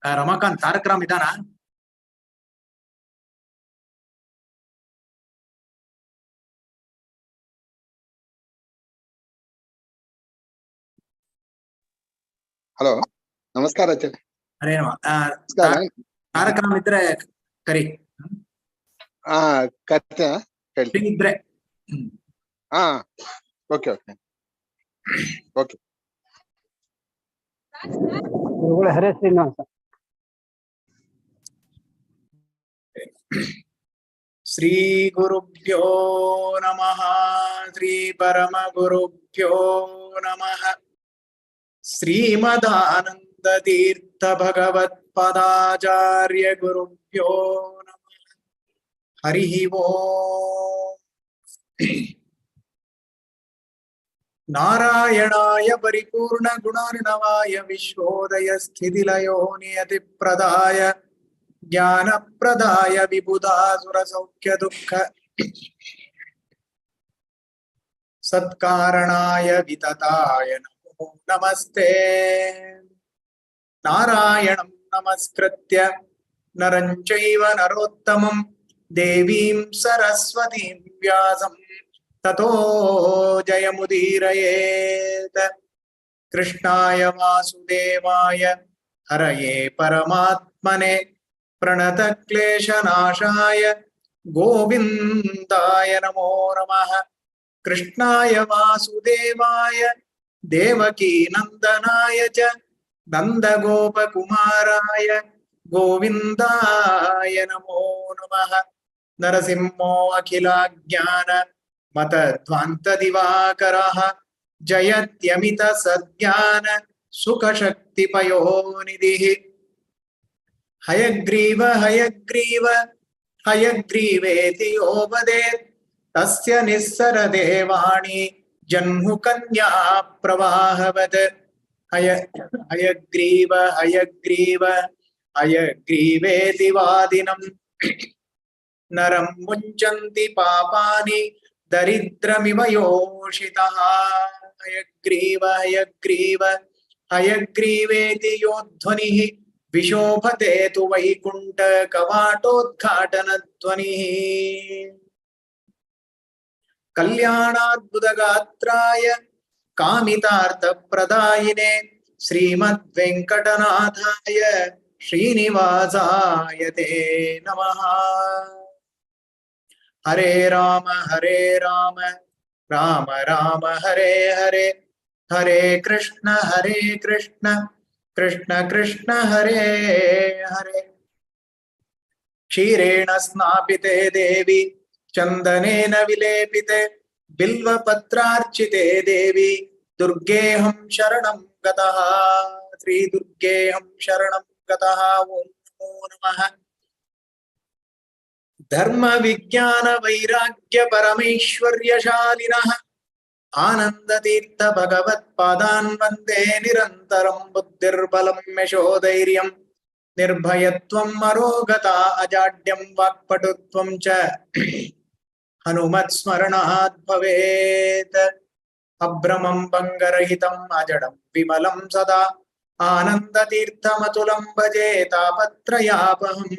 Ramakant Tarak Ram इदाना hello नमस्कार आचार्य अरे नमस्कार तारक राम इद्रे करी करते इद्रे ओके ओके ओके हरे श्रीनिवास श्री गुरुभ्यो नमः श्री परम गुरुभ्यो नमः श्रीमदानंद तीर्थ भगवत पदाचार्य गुरुभ्यो नमः हरि ओम नारायणाय परिपूर्ण गुणार्णवाय विश्वोदय स्थितिलयो नियतिप्रदाय ज्ञानप्रदाय विबुधासुर सौख्य दुःख सत्कारणाय वितताय नमो नमस्ते नारायणं नमस्कृत्य नरं चैव नरोत्तमं देवीं सरस्वतीं व्यासं ततो जयमुदीरयेत् कृष्णाय वासुदेवाय हरये परमात्मने प्रणतक्लेशनाशाय गोविन्दाय नमो नमः कृष्णाय वासुदेवाय देवकी नंदनाय च नंदगोपकुमाराय गोविन्दाय नमो नमः नरसिंहो अखिलाज्ञान मतध्वान्तदिवाकरः जयत्यमित सद्ज्ञान सुखशक्तिपयोनिधिः हयग्रीव हयग्रीव हयग्रीवेति यो वदेत् तस्य निस्सरदेवाणि जह्नुकन्या प्रवाहवत् हयग्रीव हयग्रीव हयग्रीवेति वादिनम् नरं मुञ्चन्ति पापानि दरिद्रमिव योषितः हयग्रीव हयग्रीव हयग्रीवेति योध्वनिः विशोभते तु वैकुण्ठ कवाटोद्घाटनध्वनिः कल्याणाद्भुतगात्राय कामितार्थप्रदायिने श्रीमद्वेङ्कटनाथाय श्रीनिवासाय ते नमः हरे राम राम राम हरे हरे हरे कृष्ण कृष्ण कृष्ण हरे हरे क्षीरेण स्नापिते देवी चंदनेन विलेपिते बिल्वपत्रार्चिते देवी दुर्गेऽहं शरणं गतः श्री दुर्गेऽहं शरणं गतः ओम नमो नमः धर्म विज्ञान वैराग्य परमेश्वर्यशालिनः आनंद तीर्थ भगवत पादान् वन्दे निरन्तरं बुद्धिर्बलं यशोधैर्यं निर्भयत्वम् अरोगता अजाड्यं वाक्पटुत्वं च हनुमत्स्मरणात् भवेत् अभ्रमं भङ्गरहितम् अजडं विमलं सदा आनन्दतीर्थमतुलं भजे तापत्रयापहम्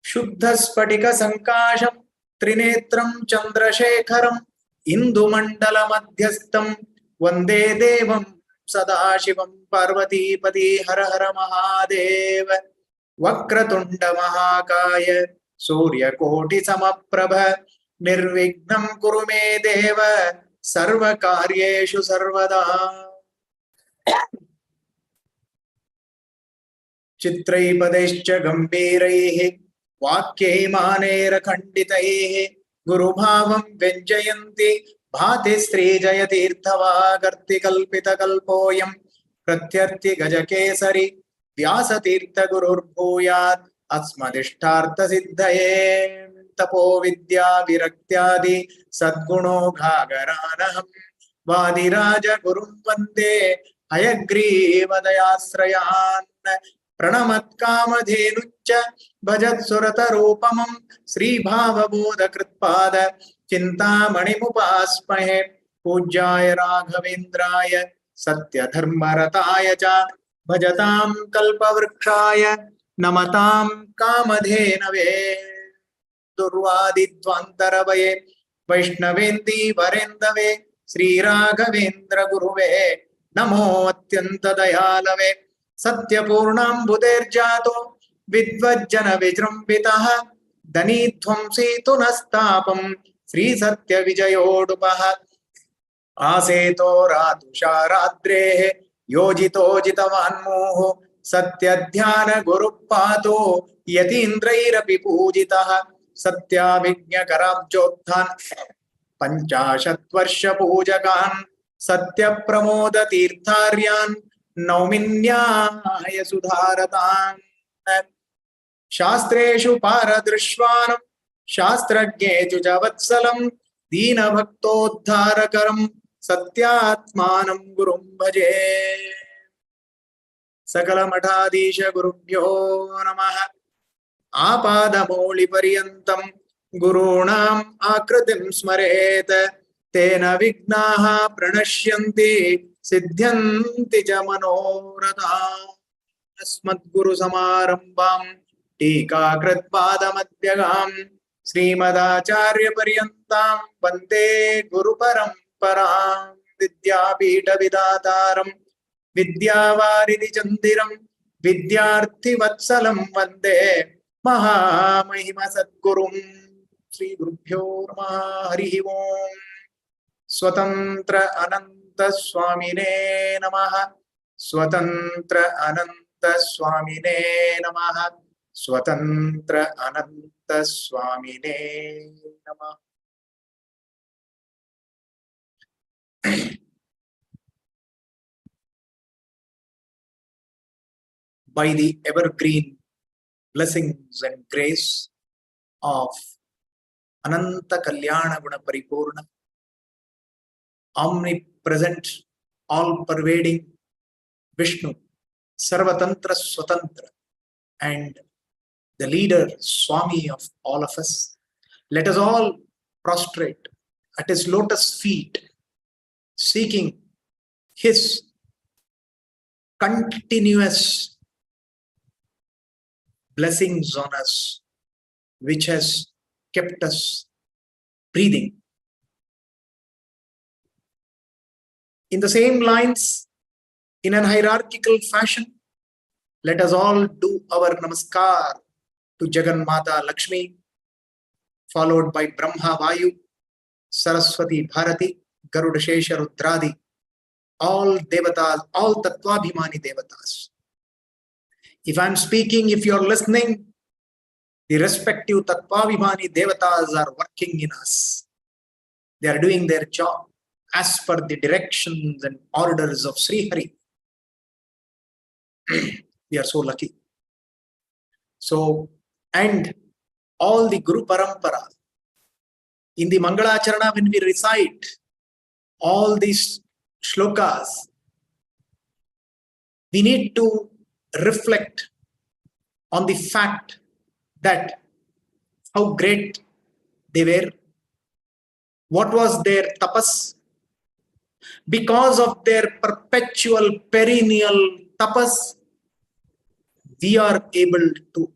शुद्धस्फटिकसङ्काशं त्रिनेत्रं चन्द्रशेखरम् इन्दुमण्डलमध्यस्थं वन्दे देवं सदाशिवं पार्वतीपति हर हर महादेव वक्रतुण्ड महाकाय सूर्यकोटिसमप्रभ निर्विघ्नं कुरु मे देव सर्वकार्येषु सर्वदा चित्रैपदैश्च गम्भीरैः वाक्यैमानेरखण्डितैः गुरुभावं व्यञ्जयन्ति भाति श्रीजयतीर्थवागर्तिकल्पितकल्पोऽयं प्रत्यर्ति गजकेसरी व्यासतीर्थगुरुर्भूयात् अस्मदिष्टार्थसिद्धये तपो विद्या विरक्त्यादि सद्गुणोघागरानहं वादिराजगुरुं वन्दे हयग्रीवदयाश्रयान् प्रणमत्कामधेनुच्च भजत्सुरतरूपमं श्रीभावबोधकृत्पाद चिन्तामणिमुपास्महे पूज्याय राघवेन्द्राय सत्यधर्मरताय च भजतां कल्पवृक्षाय नमतां कामधेनवे दुर्वादिध्वान्तरवये वैष्णवेन्दी वरेन्दवे श्रीराघवेन्द्र गुरुवे नमो अत्यन्तदयालवे सत्यपूर्णाम्बुधैर्जातो विद्वज्जन विजृम्भितः धनीध्वंसी तु नस्तापं श्रीसत्यविजयोडुपः आसेतो रातुषाराद्रेः योजितो जितवान्मोः सत्यध्यान गुरुपातो यतीन्द्रैरपि पूजितः सत्याभिज्ञकराब्जोत्थान् पंचाशत्वर्ष पूजकान् सत्यप्रमोद तीर्थार्यान् नौमिन्याय सुधारतान् शास्त्रेषु पारदृश्वान् शास्त्रज्ञेषु च वत्सलं दीनभक्तोद्धारकरं सत्यात्मानं गुरुं भजे सकलमठाधीश गुरुभ्यो नमः आपादमौलिपर्यन्तं गुरूणाम् आकृतिं स्मरेत् तेन विघ्नाः प्रणश्यन्ति सिद्ध्यन्ति च मनोरथाः अस्मद्गुरुसमारम्भां टीकाकृत्पादमध्यगां श्रीमदाचार्यपर्यन्तां वन्दे गुरुपरम्परां विद्यापीठविधातारं विद्यावारिधिचन्दिरं विद्यार्थिवत्सलं वन्दे महामहिमसद्गुरुं श्रीगुरुभ्यो नमः हरिः ओम् स्वतंत्र अनंत स्वामिने नमः स्वतंत्र अनंत स्वामिने नमः स्वतंत्र अनंत स्वामिने नमः by the evergreen blessings and grace of Ananta Kalyana Guna Paripurna, omnipresent, all-pervading Vishnu, Sarvatantra Swatantra, and the leader, Swami of all of us, let us all prostrate at his lotus feet, seeking his continuous blessings on us, which has kept us breathing. In the same lines, in an hierarchical fashion, let us all do our namaskar to Jagannatha Lakshmi, followed by Brahma Vayu, Saraswati Bharati, Garuda Shesha Rudradi, all devatas, all Tattvabhimani devatas. If I'm speaking, if you're listening, the respective Tattvabhimani devatas are working in us. They are doing their job as per the directions and orders of Sri Hari. We are so lucky. So, and all the Guru Parampara, in the Mangalacharana, when we recite all these shlokas, we need to reflect on the fact that how great they were, what was their tapas. Because of their perpetual perennial tapas, we are able to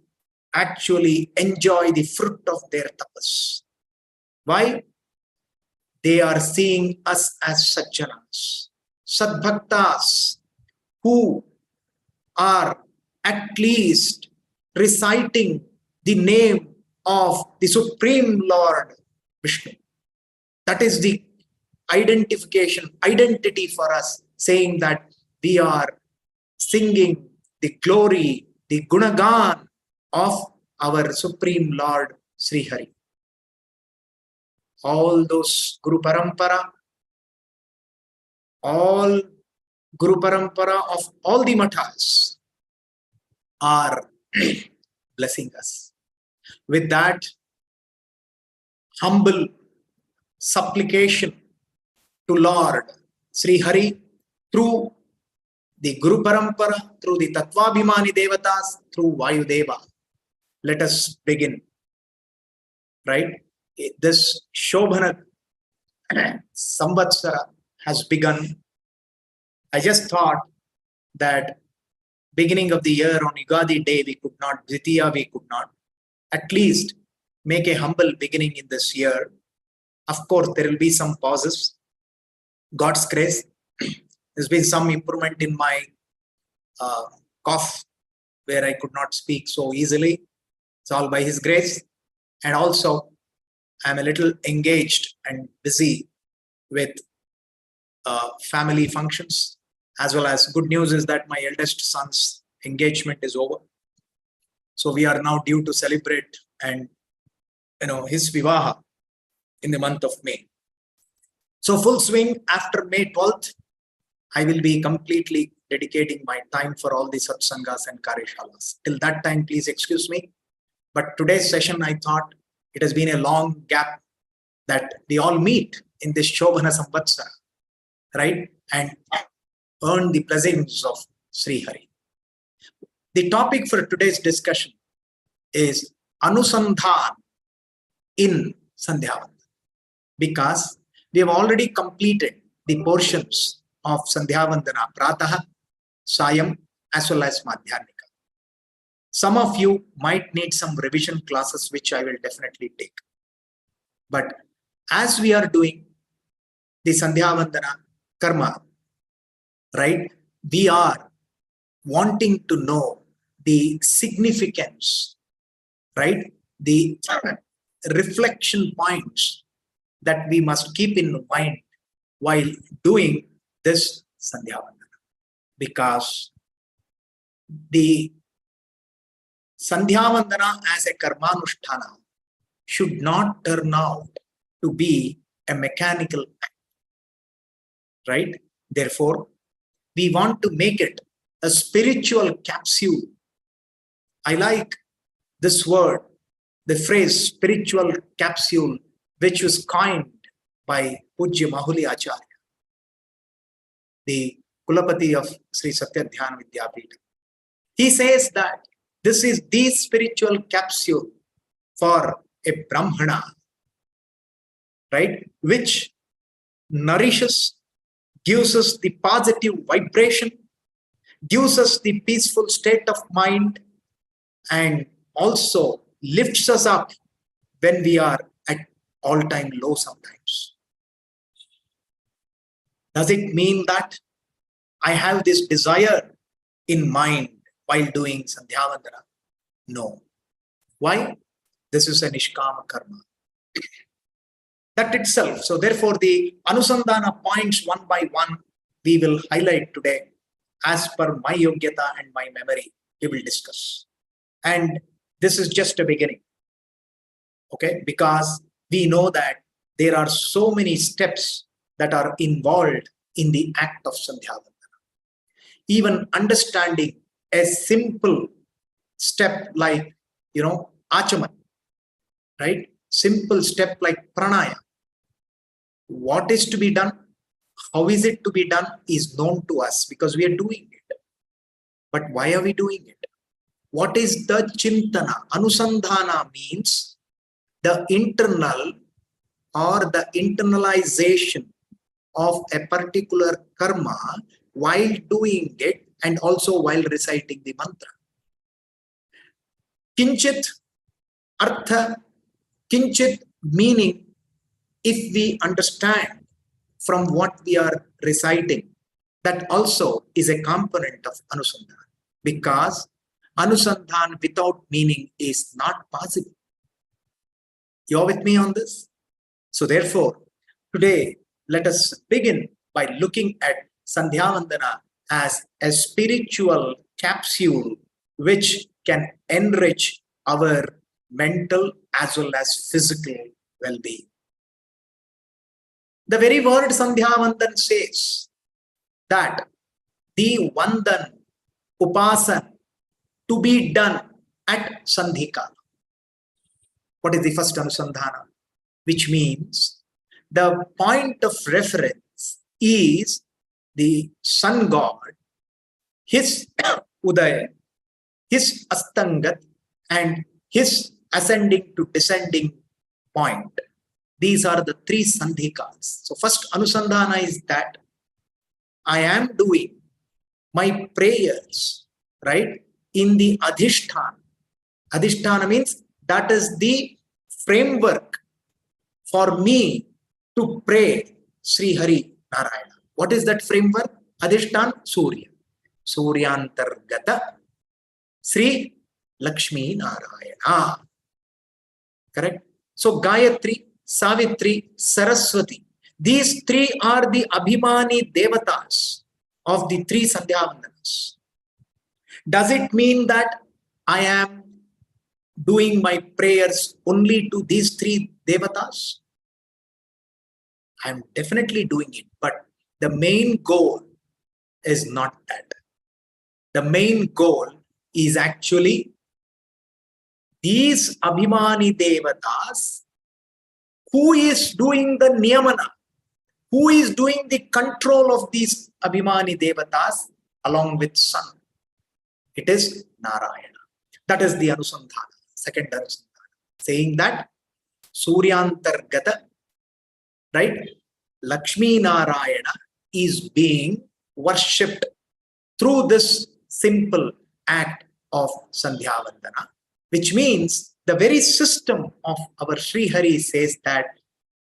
actually enjoy the fruit of their tapas. Why? They are seeing us as Sajjanas, Sadbhaktas, who are at least reciting the name of the Supreme Lord Vishnu. That is the identity for us, saying that we are singing the glory, the gunagan of our Supreme Lord Sri Hari. All those Guru Parampara, all Guru Parampara of all the mathas are blessing us. With that humble supplication to Lord Sri Hari through the Guru Parampara, through the Tattvabhimani Devatas, through Vayudeva, let us begin. Right? This Shobhana Samvatsara has begun. I just thought that beginning of the year on Yugadi day, we could not, Dvitiya, we could not. At least make a humble beginning in this year. Of course, there will be some pauses. God's grace. There's been some improvement in my cough, where I could not speak so easily. It's all by His grace. And also, I'm a little engaged and busy with family functions, as well as good news is that my eldest son's engagement is over. So we are now due to celebrate and his vivaha in the month of May. So full swing after May 12th, I will be completely dedicating my time for all the satsangas and karyashalas. Till that time, please excuse me. But today's session, I thought it has been a long gap that we all meet in this Shobhana Samvatsara, right? And earn the blessings of Sri Hari. The topic for today's discussion is anusandhana in Sandhya, because we have already completed the portions of Sandhya Vandana, Prataha, Sayam, as well as Madhyamika. Some of you might need some revision classes, which I will definitely take. But as we are doing the Sandhya Vandana karma, right, we are wanting to know the significance, right, the reflection points that we must keep in mind while doing this Sandhya Vandana. Because the Sandhya Vandana as a karmanusthana should not turn out to be a mechanical act, right? Therefore, we want to make it a spiritual capsule. I like this word, the phrase spiritual capsule, which was coined by Pujya Mahuli Acharya, the Kulapati of Sri Satyatma Vidyapita. He says that this is the spiritual capsule for a Brahmana, right, which nourishes, gives us the positive vibration, gives us the peaceful state of mind, and also lifts us up when we are at all-time low sometimes. Does it mean that I have this desire in mind while doing Sandhya Vandana? No. Why? This is a Nishkama karma. That itself. So therefore, the anusandhana points one by one, we will highlight today as per my yogyata and my memory, we will discuss. And this is just a beginning. Okay? Because we know that there are so many steps that are involved in the act of Sandhya Vandana. Even understanding a simple step like, achaman, right? Simple step like pranaya. What is to be done, how is it to be done is known to us because we are doing it. But why are we doing it? What is the chintana? Anusandhana means the internal or the internalization of a particular karma while doing it and also while reciting the mantra. Kinchit artha, kinchit meaning, if we understand from what we are reciting, that also is a component of anusandhana, because anusandhana without meaning is not possible. You're with me on this? So therefore, today, let us begin by looking at Sandhya Vandana as a spiritual capsule which can enrich our mental as well as physical well-being. The very word Sandhya Vandan says that the Vandan, Upasan, to be done at Sandhika. What is the first Anusandhana? Which means the point of reference is the sun god, his Udaya, his Astangat, and his ascending to descending point. These are the three sandhikas. So first anusandhana is that I am doing my prayers right, in the adhisthana. Adhisthana means that is the framework for me to pray Sri Hari Narayana. What is that framework? Adhisthana, Surya. Suryantargata Sri Lakshmi Narayana. Correct? So Gayatri, Savitri, Saraswati. These three are the Abhimani Devatas of the three Sandhya Vandanas. Does it mean that I am doing my prayers only to these three Devatas? I am definitely doing it, but the main goal is not that. The main goal is actually these Abhimani Devatas, who is doing the Niyamana, who is doing the control of these Abhimani Devatas along with Sun. It is Narayana. That is the Anusandhana, second Anusandhana, saying that Suryantargata, right, Lakshmi Narayana is being worshipped through this simple act of Sandhya Vandana, which means the very system of our Sri Hari says that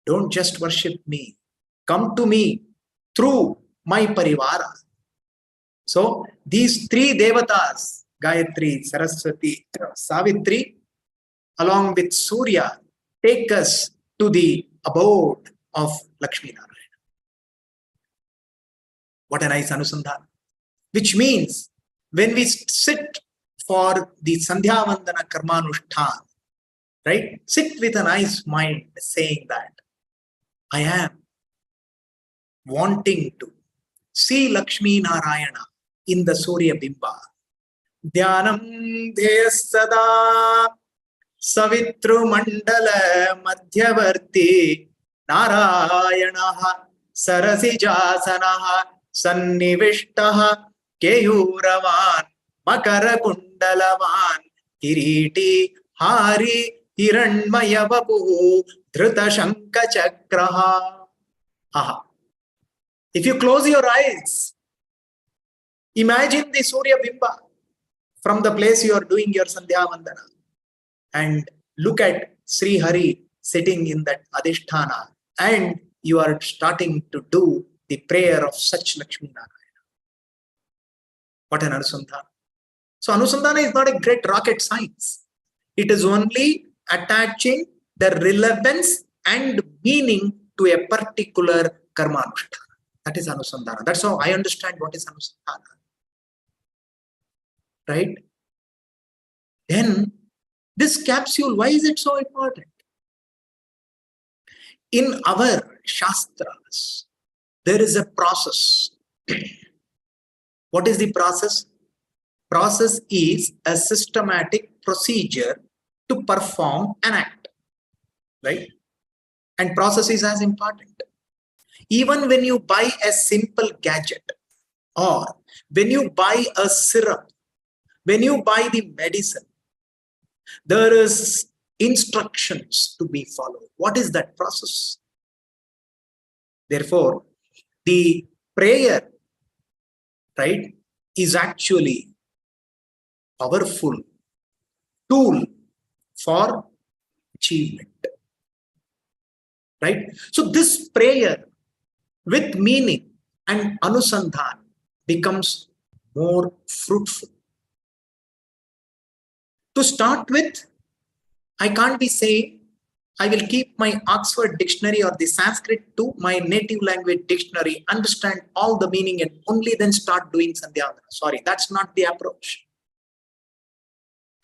don't just worship me, come to me through my parivara. So these three devatas, Gayatri, Saraswati, Savitri, along with Surya, take us to the abode of Lakshmi Narayana. What a nice Anusandhana. Which means when we sit for the Sandhya Vandana Karmanushthan, right? Sit with a nice mind saying that I am wanting to see Lakshmi Narayana in the Surya Bimba. Dhyanam Dhesada Savitru Mandala Madhyavarti Narayana Sarasijasana Sannivishtaha Keyuravan Makara Kundalavan Kiriti Hari Hiranmaya Vapu Dhrita Shanka Chakraha. Aha. If you close your eyes, imagine the Surya Bimba from the place you are doing your Sandhya Vandana and look at Sri Hari sitting in that Adhisthana and you are starting to do the prayer of such Lakshmi Narayana. What an Anusandhana. So Anusandhana is not a great rocket science. It is only attaching the relevance and meaning to a particular karma anushtana. That is Anusandhana. That's how I understand what is Anusandhana. Right? Then this capsule, why is it so important? In our Shastras, there is a process. What is the process? Process is a systematic procedure to perform an act, right? And process is as important. Even when you buy a simple gadget or when you buy a syrup, when you buy the medicine, there is instructions to be followed. What is that process? Therefore, the prayer, right, is actually powerful tool for achievement. Right? So this prayer with meaning and anusandhan becomes more fruitful. To start with, I can't be saying I will keep my Oxford dictionary or the Sanskrit to my native language dictionary, understand all the meaning and only then start doing Sandhya Vandana. Sorry, that's not the approach.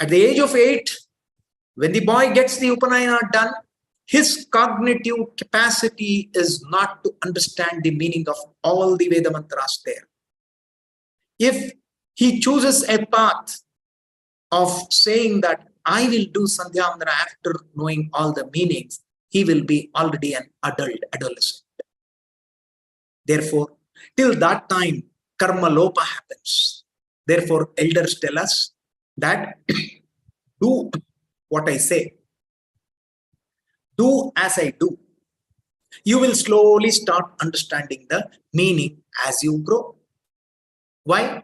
At the age of 8, when the boy gets the Upanayana done, his cognitive capacity is not to understand the meaning of all the Veda mantras there. If he chooses a path of saying that I will do Sandhya Vandana after knowing all the meanings, he will be already an adolescent. Therefore, till that time, karma lopa happens. Therefore, elders tell us that do what I say. Do as I do. You will slowly start understanding the meaning as you grow. Why?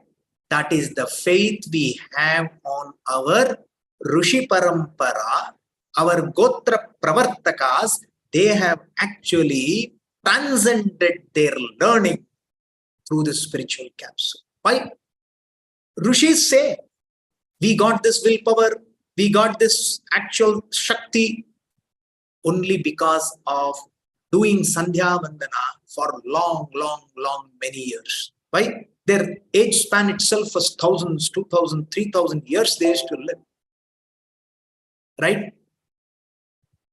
That is the faith we have on our Rishi Parampara, our Gotra Pravartakas. They have actually transcended their learning through the spiritual capsule. Why? Rishis say, we got this willpower, we got this actual Shakti only because of doing Sandhya Vandana for long, many years. Why? Their age span itself was thousands, 2,000, 3,000 years they used to live. Right?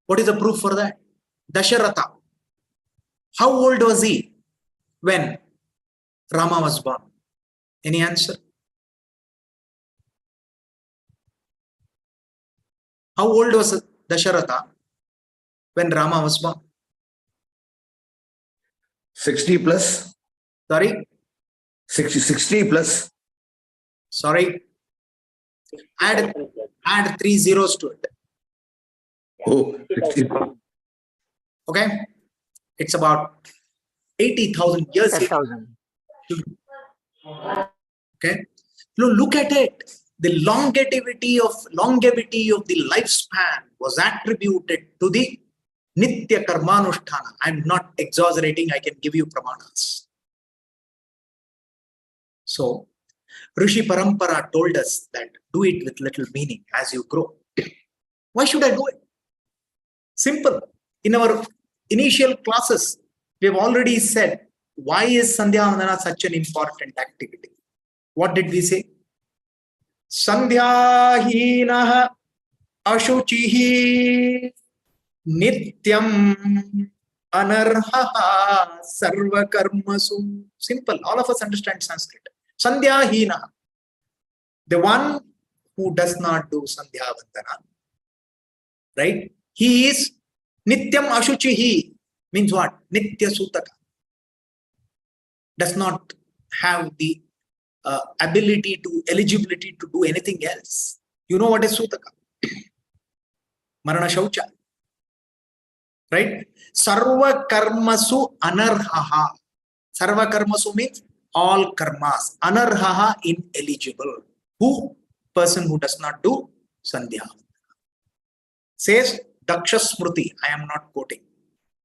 What is the proof for that? Dasharatha. How old was he when Rama was born? Any answer? How old was Dasharatha when Rama was born? 60 plus. Sorry? 60 plus. Sorry. Add 3 zeros to it. Oh, 60. Okay? It's about 80,000 years. 10,000. Okay? Look at it. The longevity of the lifespan was attributed to the Nitya Karmanusthana. I'm not exaggerating, I can give you pramanas. So, Rishi Parampara told us that do it with little meaning as you grow. Why should I do it? Simple. In our initial classes, we have already said, why is Sandhya Vandana such an important activity? What did we say? Sandhya hinaha ashuchihi nityam anarhaha sarva karmasu. Simple. All of us understand Sanskrit. Sandhya hinaha. The one who does not do Sandhya Vandana, right? He is nityam ashuchihi. Means what? Nitya sutaka. Does not have the eligibility to do anything else. You know what is sutaka? Marana shaucha. Right? Sarva karmasu anarhaha. Sarva karmasu means all karmas. Anarhaha, ineligible. Who? Person who does not do Sandhya. Says Daksha Smriti. I am not quoting.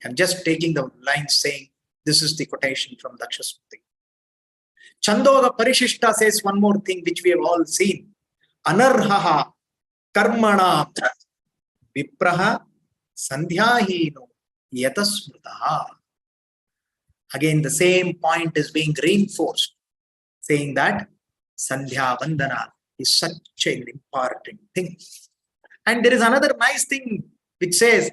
I am just taking the line saying this is the quotation from Daksha Smriti. Chandoga Parishishta says one more thing which we have all seen. Anarhaha karmana vipraha sandhyahino yatasmritaha. Again, the same point is being reinforced, saying that Sandhya Vandana is such an important thing. And there is another nice thing which says,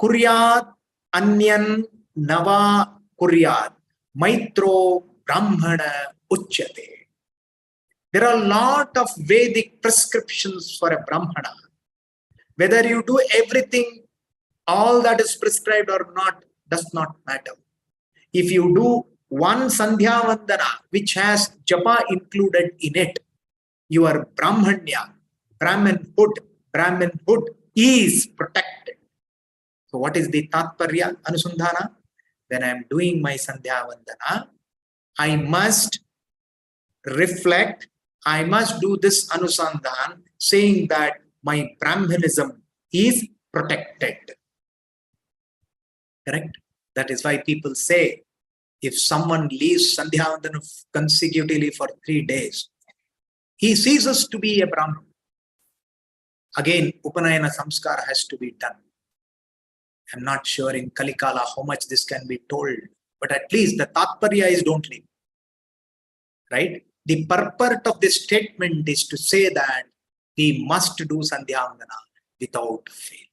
Kuryat Anyan Nava Kuryat Maitro Brahmana Uchyate. There are a lot of Vedic prescriptions for a Brahmana. Whether you do everything, all that is prescribed or not, does not matter. If you do one Sandhya Vandana, which has japa included in it, your Brahmanya, Brahmanhood is protected. So what is the Tatparya, Anusandhana? When I am doing my Sandhya Vandana, I must reflect, I must do this Anusandhan, saying that my Brahmanism is protected. Correct? That is why people say, if someone leaves Sandhya Vandana consecutively for 3 days, he ceases to be a Brahman. Again, Upanayana Samskara has to be done. I'm not sure in Kalikala how much this can be told, but at least the Tatparya is don't leave. Right? The purport of this statement is to say that we must do Sandhya Vandana without fail.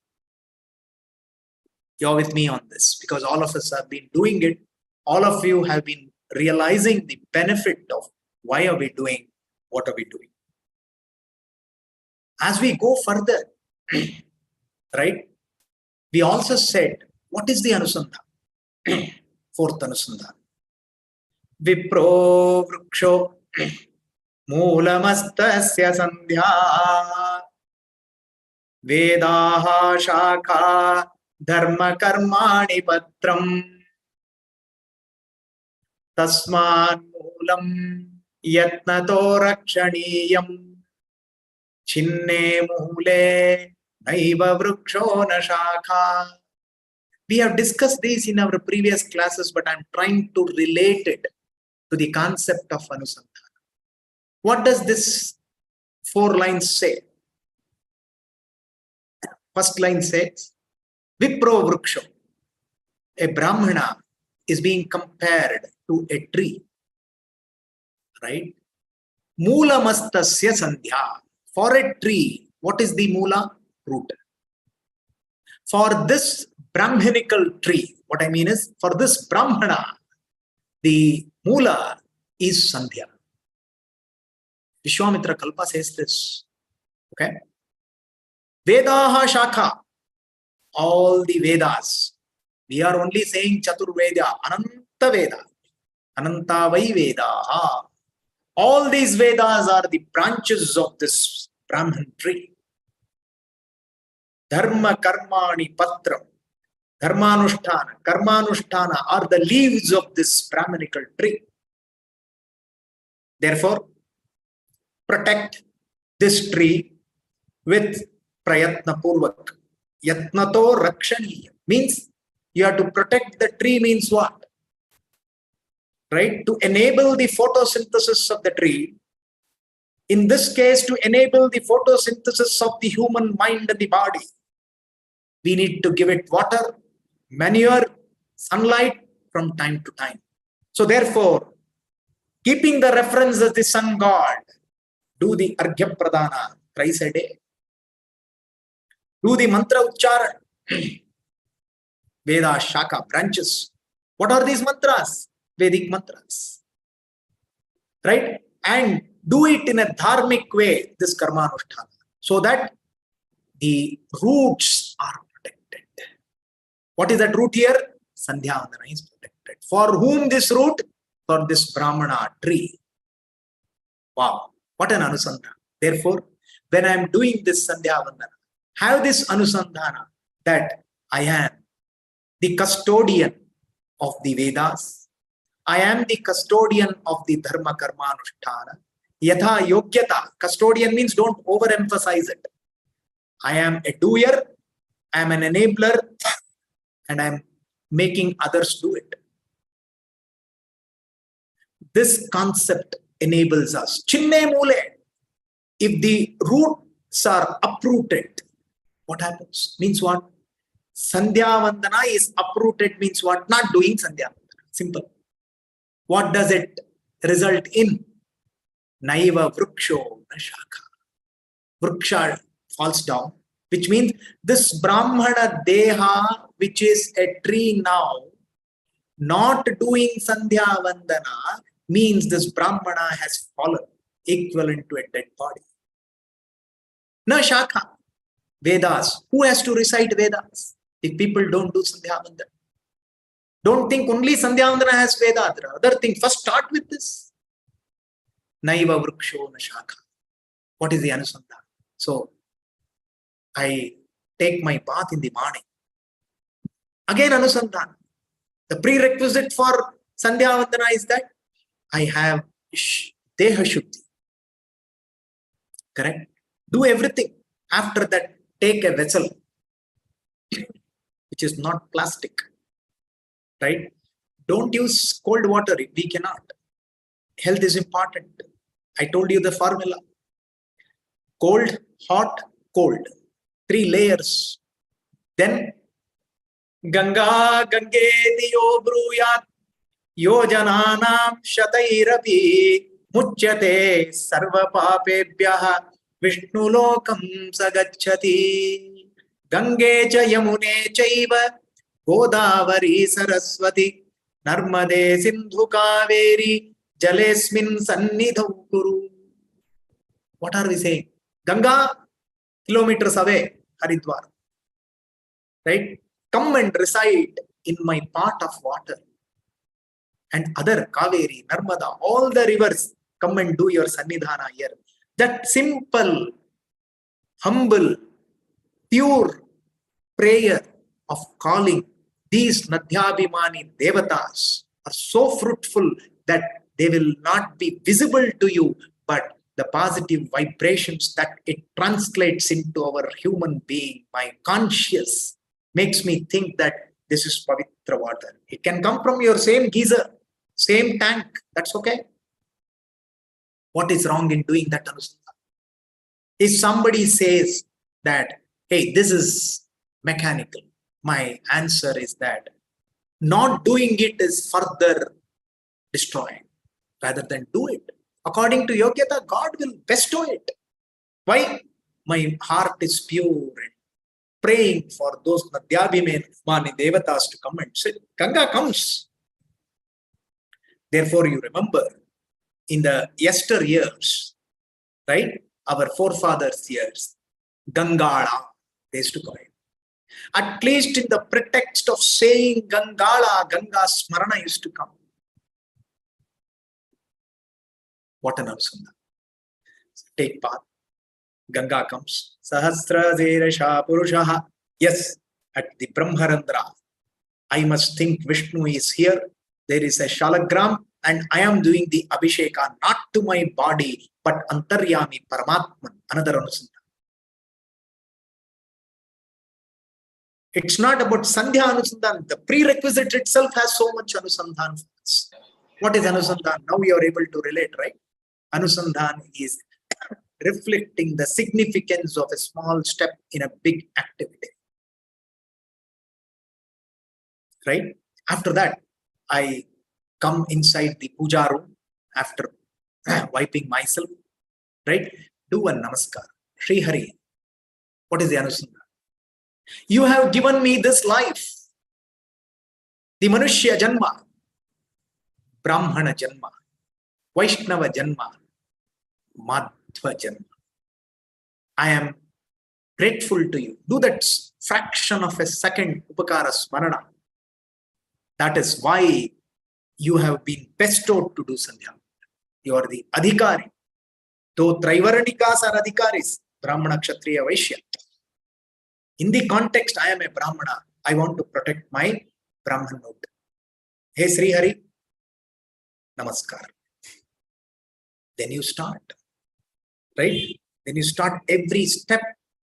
You're with me on this because all of us have been doing it. All of you have been realizing the benefit of why are we doing, what are we doing. As we go further, right, we also said, what is the Anusandhana? Fourth Anusandhana. Vipro Vriksho Moolamastasya Sandhya Vedaha Shakha Dharma Karmani Patram Tasman Moolam Yatnato rakshaniyam chinne mule naiva vruksho na shakha. We have discussed these in our previous classes, but I'm trying to relate it to the concept of anusandhana. What does this 4 lines say? First line says, Vipro Vruksho. A Brahmana is being compared to a tree. Right? Mula mastasya sandhya. For a tree, what is the mula? Root. For this Brahminical tree, what I mean is, for this Brahmana, the mula is Sandhya. Vishwamitra Kalpa says this. Okay? Vedaha Shakha. All the Vedas. We are only saying Chaturveda, Ananta Veda. Ananta Vai Vedaha. All these Vedas are the branches of this Brahman tree. Dharma Karmani Patram. Karmanushtana are the leaves of this Brahminical tree. Therefore, protect this tree with prayatna purvak. Yatnato rakshaniya means you have to protect the tree means what? Right? To enable the photosynthesis of the tree. In this case, to enable the photosynthesis of the human mind and the body, we need to give it water, manure, sunlight from time to time. So therefore, keeping the reference as the sun god, do the arghya pradana thrice a day. Do the mantra ucharan. Veda shaka branches. What are these mantras? Vedic mantras. Right? And do it in a dharmic way, this karmanushtana, so that the roots are protected. What is that root here? Sandhya Vandana is protected. For whom this root? For this Brahmana tree. Wow, what an anusandhana. Therefore, when I am doing this Sandhya Vandana, have this anusandhana that I am the custodian of the Vedas. I am the custodian of the Dharma Karma Anushtana. Yatha Yogyata. Custodian means don't overemphasize it. I am a doer, I am an enabler, and I am making others do it. This concept enables us. Chinne mule. If the roots are uprooted, what happens? Means what? Sandhya Vandana is uprooted means what? Not doing Sandhya Vandana. Simple. What does it result in? Naiva Vruksho na Shakha. Vruksha falls down, which means this Brahmana Deha, which is a tree now, not doing Sandhya Vandana means this Brahmana has fallen, equivalent to a dead body. Na Shakha. Vedas. Who has to recite Vedas if people don't do Sandhya Vandana? Don't think only Sandhya Vandana has Veda. There are other things. First start with this. Naiva Vruksho na Shakha. What is the anusandhana? So, I take my bath in the morning. Again anusandhana. The prerequisite for Sandhya Vandana is that I have Deha Shuddhi. Correct? Do everything. After that, take a vessel which is not plastic. Right? Don't use cold water. We cannot. Health is important. I told you the formula. Cold, hot, cold. 3 layers. Then Ganga Gange Diyo Bruyat Yojananam Shatairapi Muchyate Sarva Papebhyaha Vishnu Lokam Sagachati Gange Cha Yamune Chaiva Godavari Saraswati Narmade Sindhu Kaveri Jalesmin Sannidhau Kuru. What are we saying? Ganga, kilometers away, Haridwar. Right? Come and reside in my part of water. And other Kaveri, Narmada, all the rivers, come and do your Sannidhana here. That simple, humble, pure prayer of calling these Nadhyabhimani Devatas are so fruitful that they will not be visible to you, but the positive vibrations that it translates into our human being, my conscious, makes me think that this is Pavitra water. It can come from your same geyser, same tank. That's okay. What is wrong in doing that, anusandhana? If somebody says that, hey, this is mechanical, my answer is that not doing it is further destroying rather than do it. According to Yogyata, God will bestow it. Why? My heart is pure and praying for those Nadyabhimani Devatas to come and sit. Ganga comes. Therefore, you remember in the yester years, right? Our forefathers' years, Gangala, they used to call it. At least in the pretext of saying Gangala, Ganga Smarana used to come. What an anusandhana. Take part. Ganga comes. Sahasra Zerasha Purushaha. Yes, at the Brahmarandra, I must think Vishnu is here. There is a shalagram and I am doing the Abhisheka not to my body but Antaryami Paramatman. Another anusandhana. It's not about Sandhya anusandhana. The prerequisite itself has so much anusandhana. What is anusandhana? Now you are able to relate, right? Anusandhana is reflecting the significance of a small step in a big activity. Right? After that, I come inside the puja room after wiping myself. Right? Do a namaskar. Sri Hari. What is the anusandhana? You have given me this life. The Manushya Janma, Brahmana Janma, Vaishnava Janma, Madhva Janma. I am grateful to you. Do that fraction of a second Upakara Smarana. That is why you have been bestowed to do Sandhya. You are the Adhikari. Though Trivaranikas are Adhikaris, Brahmana, Kshatriya, Vaishya. In the context, I am a Brahmana. I want to protect my Brahmanhood. Hey Sri Hari, Namaskar. Then you start. Right? Then you start every step,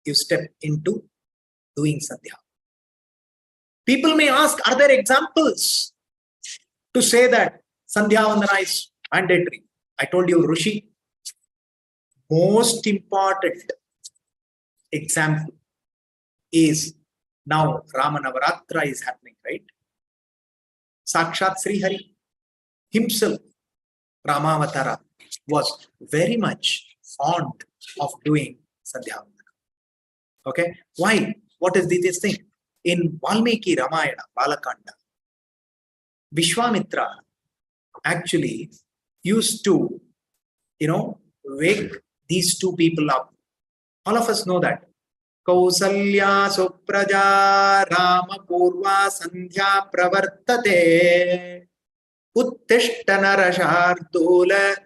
you step into doing Sandhya. People may ask, are there examples to say that Sandhya Vandana is mandatory? I told you, Rishi, most important example is now Rama Navaratra is happening, right? Sakshat Sri Hari himself, Ramavatara, was very much fond of doing Sandhya Vandana. Okay? Why? What is this thing? In Valmiki Ramayana, Balakanda, Vishwamitra actually used to, wake these two people up. All of us know that. Kausalya Supraja Rama Purva Sandhya Pravartate Uttishta Narashardula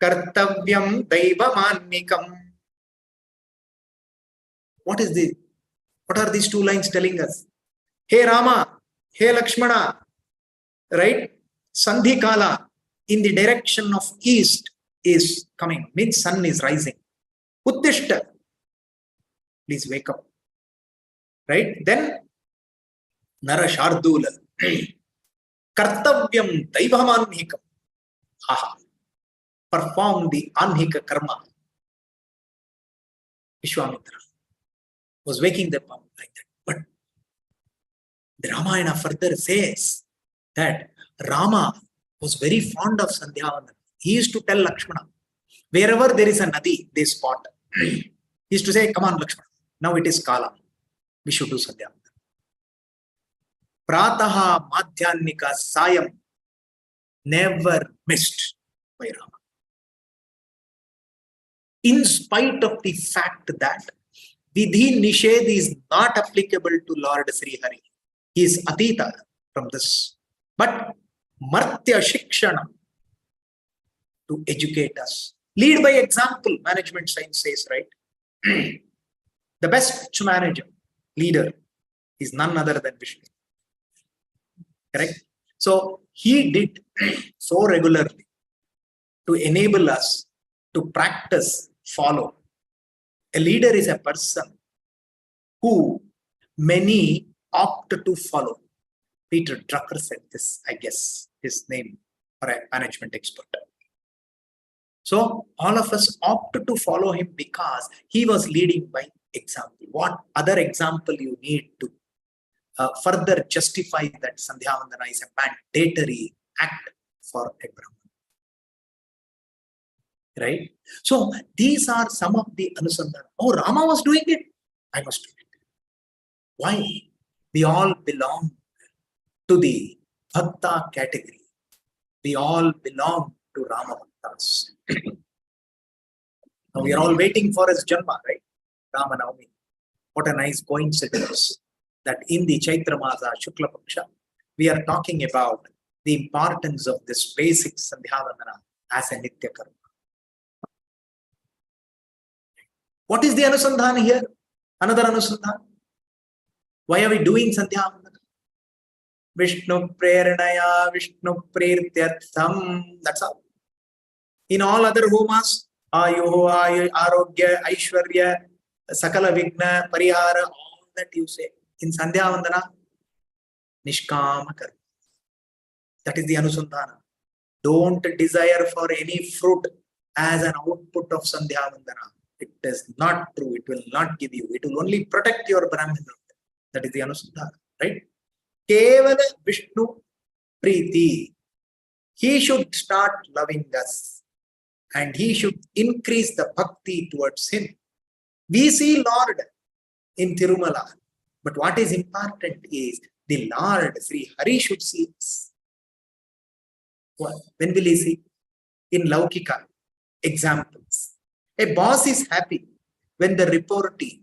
Kartavyam Daivamannikam. What is this? What are these two lines telling us? Hey Rama, hey Lakshmana, right? Sandhi Kala in the direction of east is coming, means sun is rising. Uttishta, please wake up. Right? Then Nara Shardula. Kartavyam Daivamanhikam. Aha. Perform the Anhika Karma. Vishwamitra was waking them up like that. But the Ramayana further says that Rama was very fond of Sandhya Vandana. He used to tell Lakshmana, wherever there is a nadi, they spot. He used to say, come on Lakshmana, now it is Kala. We should do Sandhya Vandana. Prataha Madhyanika Sayam never missed by Rama. In spite of the fact that Vidhi Nished is not applicable to Lord Sri Hari. He is Atita from this. But Martya Shikshana, to educate us. Lead by example, management science says, right? The best manager, leader, is none other than Vishnu. Correct? So he did so regularly to enable us to practice, follow. A leader is a person who many opt to follow. Peter Drucker said this, I guess, his name, or a management expert. So all of us opt to follow him because he was leading by example. What other example you need to further justify that Sandhya Vandana is a mandatory act for a Brahman? Right? So these are some of the anusandhana. Oh, Rama was doing it, I must do it. Why? We all belong to the Bhakta category. We all belong to Rama Bhaktas. Now we are all waiting for his Janma, right? Rama Navami. What a nice coincidence that in the Chaitra Masa Shukla Paksha, we are talking about the importance of this basic Sandhya Vandana as a Nitya Karma. What is the Anusandhana here? Another Anusandhana. Why are we doing Sandhya Vandana? Vishnu Preranaya, Vishnu Prertyartham. That's all. In all other homas, Ayuho, Arogya, Aishwarya, Sakala Vigna, Parihara, all that you say. In Sandhya Vandana, Nishkama Karma. That is the Anusandhana. Don't desire for any fruit as an output of Sandhya Vandana. It is not true. It will not give you. It will only protect your Brahman. That is the Anusandhana, right? Kevala Vishnu Preeti. He should start loving us and he should increase the bhakti towards him. We see Lord in Tirumala, but what is important is the Lord, Sri Hari, should see us. When will he see? In Laukika examples. A boss is happy when the reportee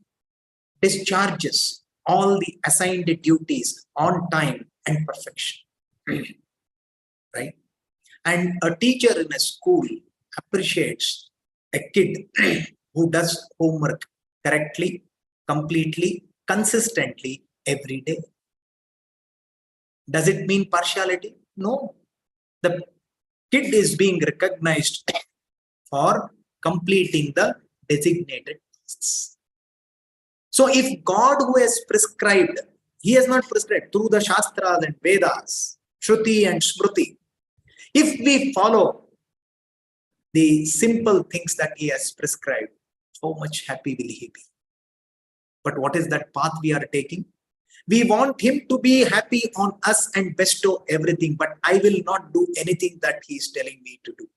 discharges all the assigned duties on time and perfection. Right? And a teacher in a school appreciates a kid who does homework correctly, completely, consistently every day. Does it mean partiality? No. The kid is being recognized for completing the designated tasks. So if God, who has prescribed, he has not prescribed through the Shastras and Vedas, Shruti and Smruti, if we follow the simple things that he has prescribed, how much happy will he be? But what is that path we are taking? We want him to be happy on us and bestow everything, but I will not do anything that he is telling me to do.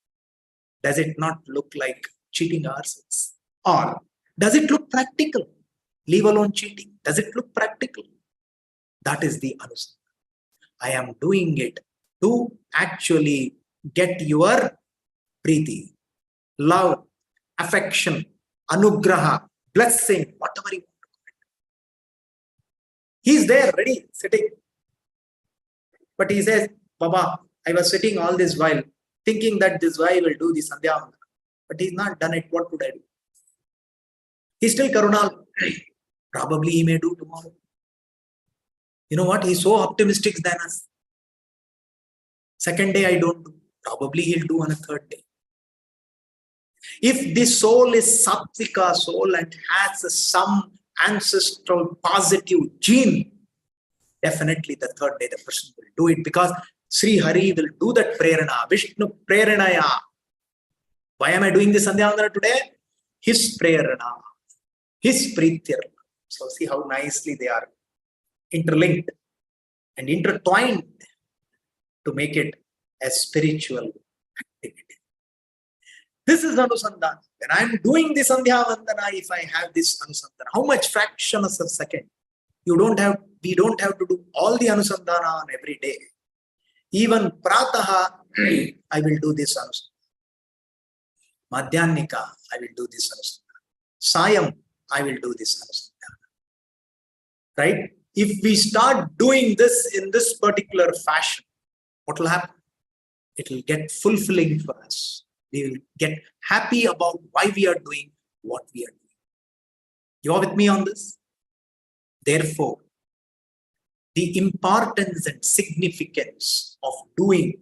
Does it not look like cheating ourselves? Or does it look practical? Leave alone cheating. Does it look practical? That is the anusandhana. I am doing it to actually get your preeti, love, affection, anugraha, blessing, whatever you want to call it. He's there, ready, sitting. But he says, Baba, I was sitting all this while thinking that this guy will do the Sandhya Vandana. But he's not done it. What could I do? He's still Karunal. Probably he may do tomorrow. You know what? He's so optimistic than us. Second day I don't do. Probably he'll do on a third day. If the soul is Sattvika soul and has some ancestral positive gene, definitely the third day the person will do it, because Sri Hari will do that prerana, Vishnu Preranaya. Why am I doing this Sandhya Vandana today? His prerana, his preetyar. So see how nicely they are interlinked and intertwined to make it a spiritual activity. This is Anusandhana. When I am doing the Sandhya Vandana, if I have this Anusandhana, how much fractions of a second? We don't have to do all the Anusandhana on every day. Even Prataha, I will do this Anusandhana. Madhyanika, I will do this Anusandhana. Sayam, I will do this Anusandhana. Right? If we start doing this in this particular fashion, what will happen? It will get fulfilling for us. We will get happy about why we are doing what we are doing. You are with me on this? Therefore, the importance and significance of doing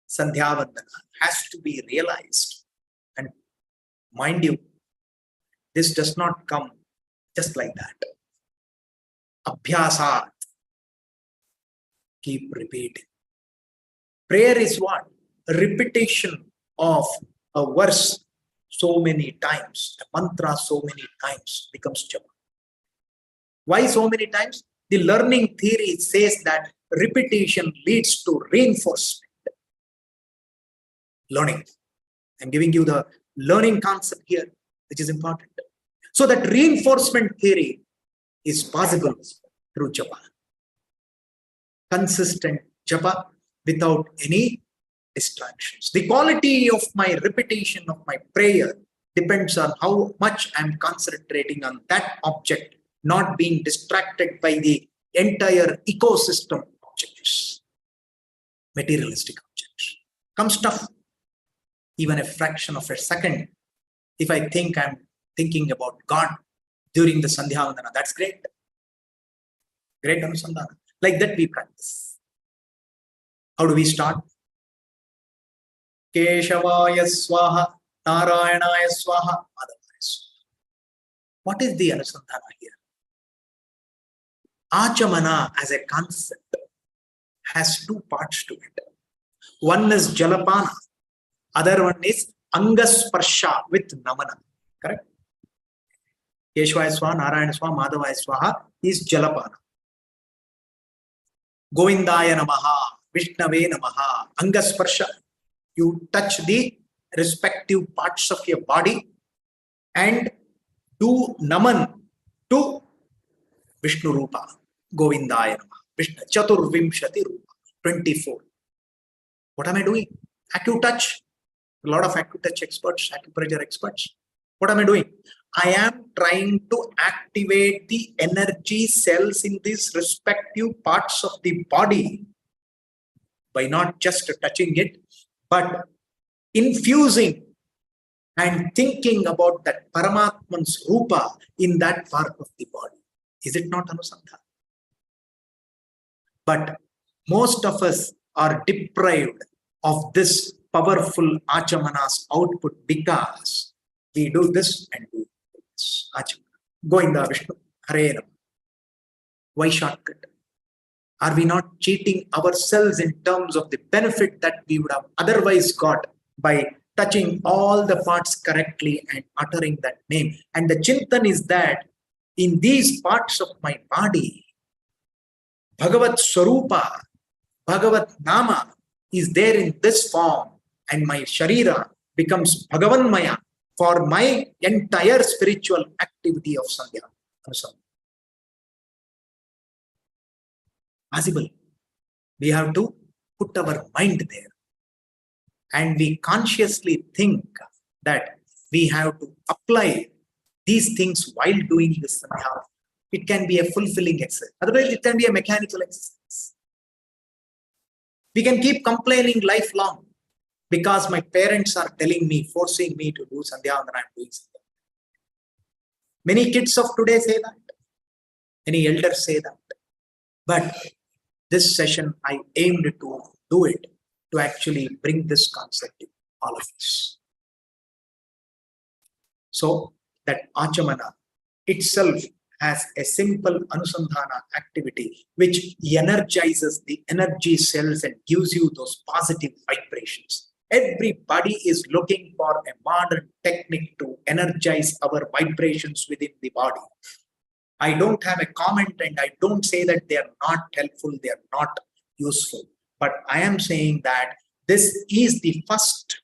Sandhya Vandana has to be realized. And mind you, this does not come just like that. Abhyasat. Keep repeating. Prayer is what? A repetition of a verse so many times, a mantra so many times becomes japa. Why so many times? The learning theory says that repetition leads to reinforcement. Learning. I'm giving you the learning concept here, which is important. So that reinforcement theory is possible through japa. Consistent japa without any distractions. The quality of my repetition of my prayer depends on how much I'm concentrating on that object, not being distracted by the entire ecosystem of objects, materialistic objects. Comes tough, even a fraction of a second. If I think I'm thinking about God during the Sandhya, that's great. Great anusandhana. Like that we practice. How do we start? Keshavaya Swaha, Narayanaya Swaha, Madhavaya Swaha. What is the anusandhana here? Achamana as a concept has two parts to it. One is Jalapana, other one is Angasparsha with Namana. Correct? Keshavaya Swaha, Narayana Swaha, Madhavaya Swaha is Jalapana. Govindaya Namaha, Vishnave Namaha, Angasparsha. You touch the respective parts of your body and do naman to Vishnu Rupa, Govindaya Namaha, Vishnu Chaturvimshati Rupa, 24. What am I doing? Acutouch. A lot of acutouch experts, acupressure experts. What am I doing? I am trying to activate the energy cells in these respective parts of the body by not just touching it, but infusing and thinking about that Paramatman's Rupa in that part of the body. Is it not anusandhana? But most of us are deprived of this powerful Achamana's output because we do this and do this. Achamana. Govinda Vishnu, Hare Rama. Why shortcut? Are we not cheating ourselves in terms of the benefit that we would have otherwise got by touching all the parts correctly and uttering that name? And the chintan is that in these parts of my body, Bhagavat Swarupa, Bhagavat Nama is there in this form, and my Sharira becomes Bhagavanmaya for my entire spiritual activity of Sandhya. Possible. We have to put our mind there. And we consciously think that we have to apply these things while doing this Sandhya. It can be a fulfilling exercise. Otherwise, it can be a mechanical exercise. We can keep complaining lifelong because my parents are telling me, forcing me to do Sandhya, and I'm doing Sandhya. Many kids of today say that. Many elders say that. But this session, I aimed to do it, to actually bring this concept to all of us. So that Achamana itself has a simple anusandhana activity which energizes the energy cells and gives you those positive vibrations. Everybody is looking for a modern technique to energize our vibrations within the body. I don't have a comment and I don't say that they are not helpful, they are not useful. But I am saying that this is the first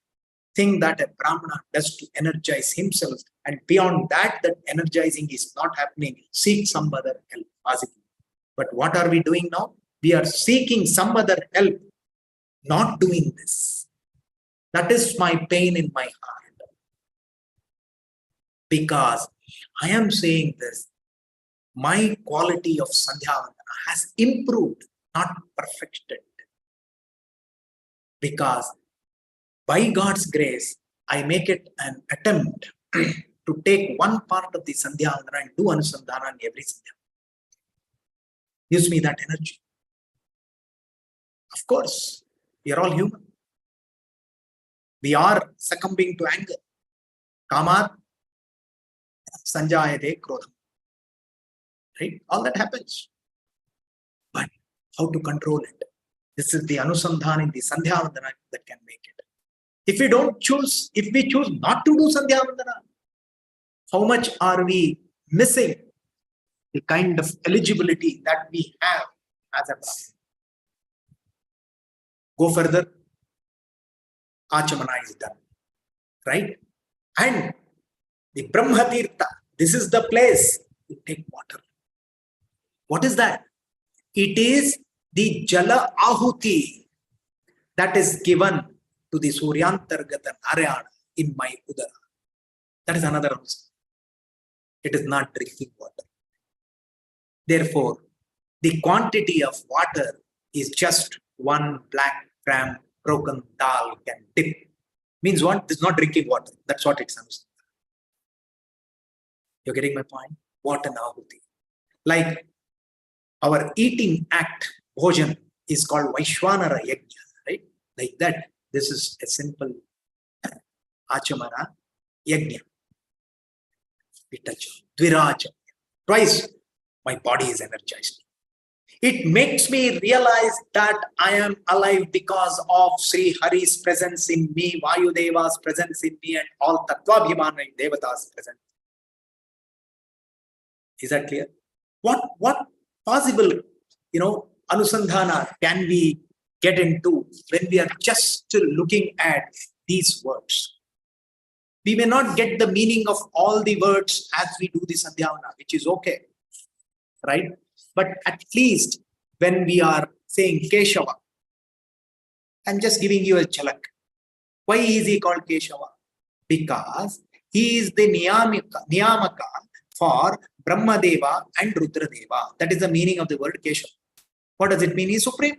thing that a Brahmana does to energize himself. And beyond that, that energizing is not happening. Seek some other help, possibly. But what are we doing now? We are seeking some other help, not doing this. That is my pain in my heart. Because I am saying this. My quality of Sandhya has improved, not perfected. Because by God's grace, I make it an attempt to take one part of the Sandhya and do anusandhana in every Sandhya. Gives me that energy. Of course, we are all human. We are succumbing to anger. Kamat sanjayate krodham. Right? All that happens. But how to control it? This is the anusandhana in the Sandhya Vandana that can make it. If we choose not to do Sandhya Vandana, how much are we missing the kind of eligibility that we have as a Brahmin? Go further, Achamana is done, right? And the Brahma Tirtha, this is the place to take water. What is that? It is the Jala Ahuti that is given to the Suryantargata Narayana in my Udara. That is another answer. It is not drinking water. Therefore, the quantity of water is just 1 black gram broken dal can dip. Means what? It's not drinking water. That's what it sounds. You're getting my point? What an ahuti. Like our eating act, bhojan, is called Vaishwanara Yajna, right? Like that. This is a simple Achamana Yajna. We touch Dviracham. Twice, my body is energized. It makes me realize that I am alive because of Sri Hari's presence in me, Vayudeva's presence in me, and all Tattvabhimana Devatas present. Is that clear? What possible, anusandhana can we get into when we are just looking at these words? We may not get the meaning of all the words as we do the Sandhyavana, which is okay, right? But at least when we are saying Keshava, I'm just giving you a chalak. Why is he called Keshava? Because he is the Niyamaka for Brahmadeva and Rudradeva. That is the meaning of the word Keshava. What does it mean? He is supreme.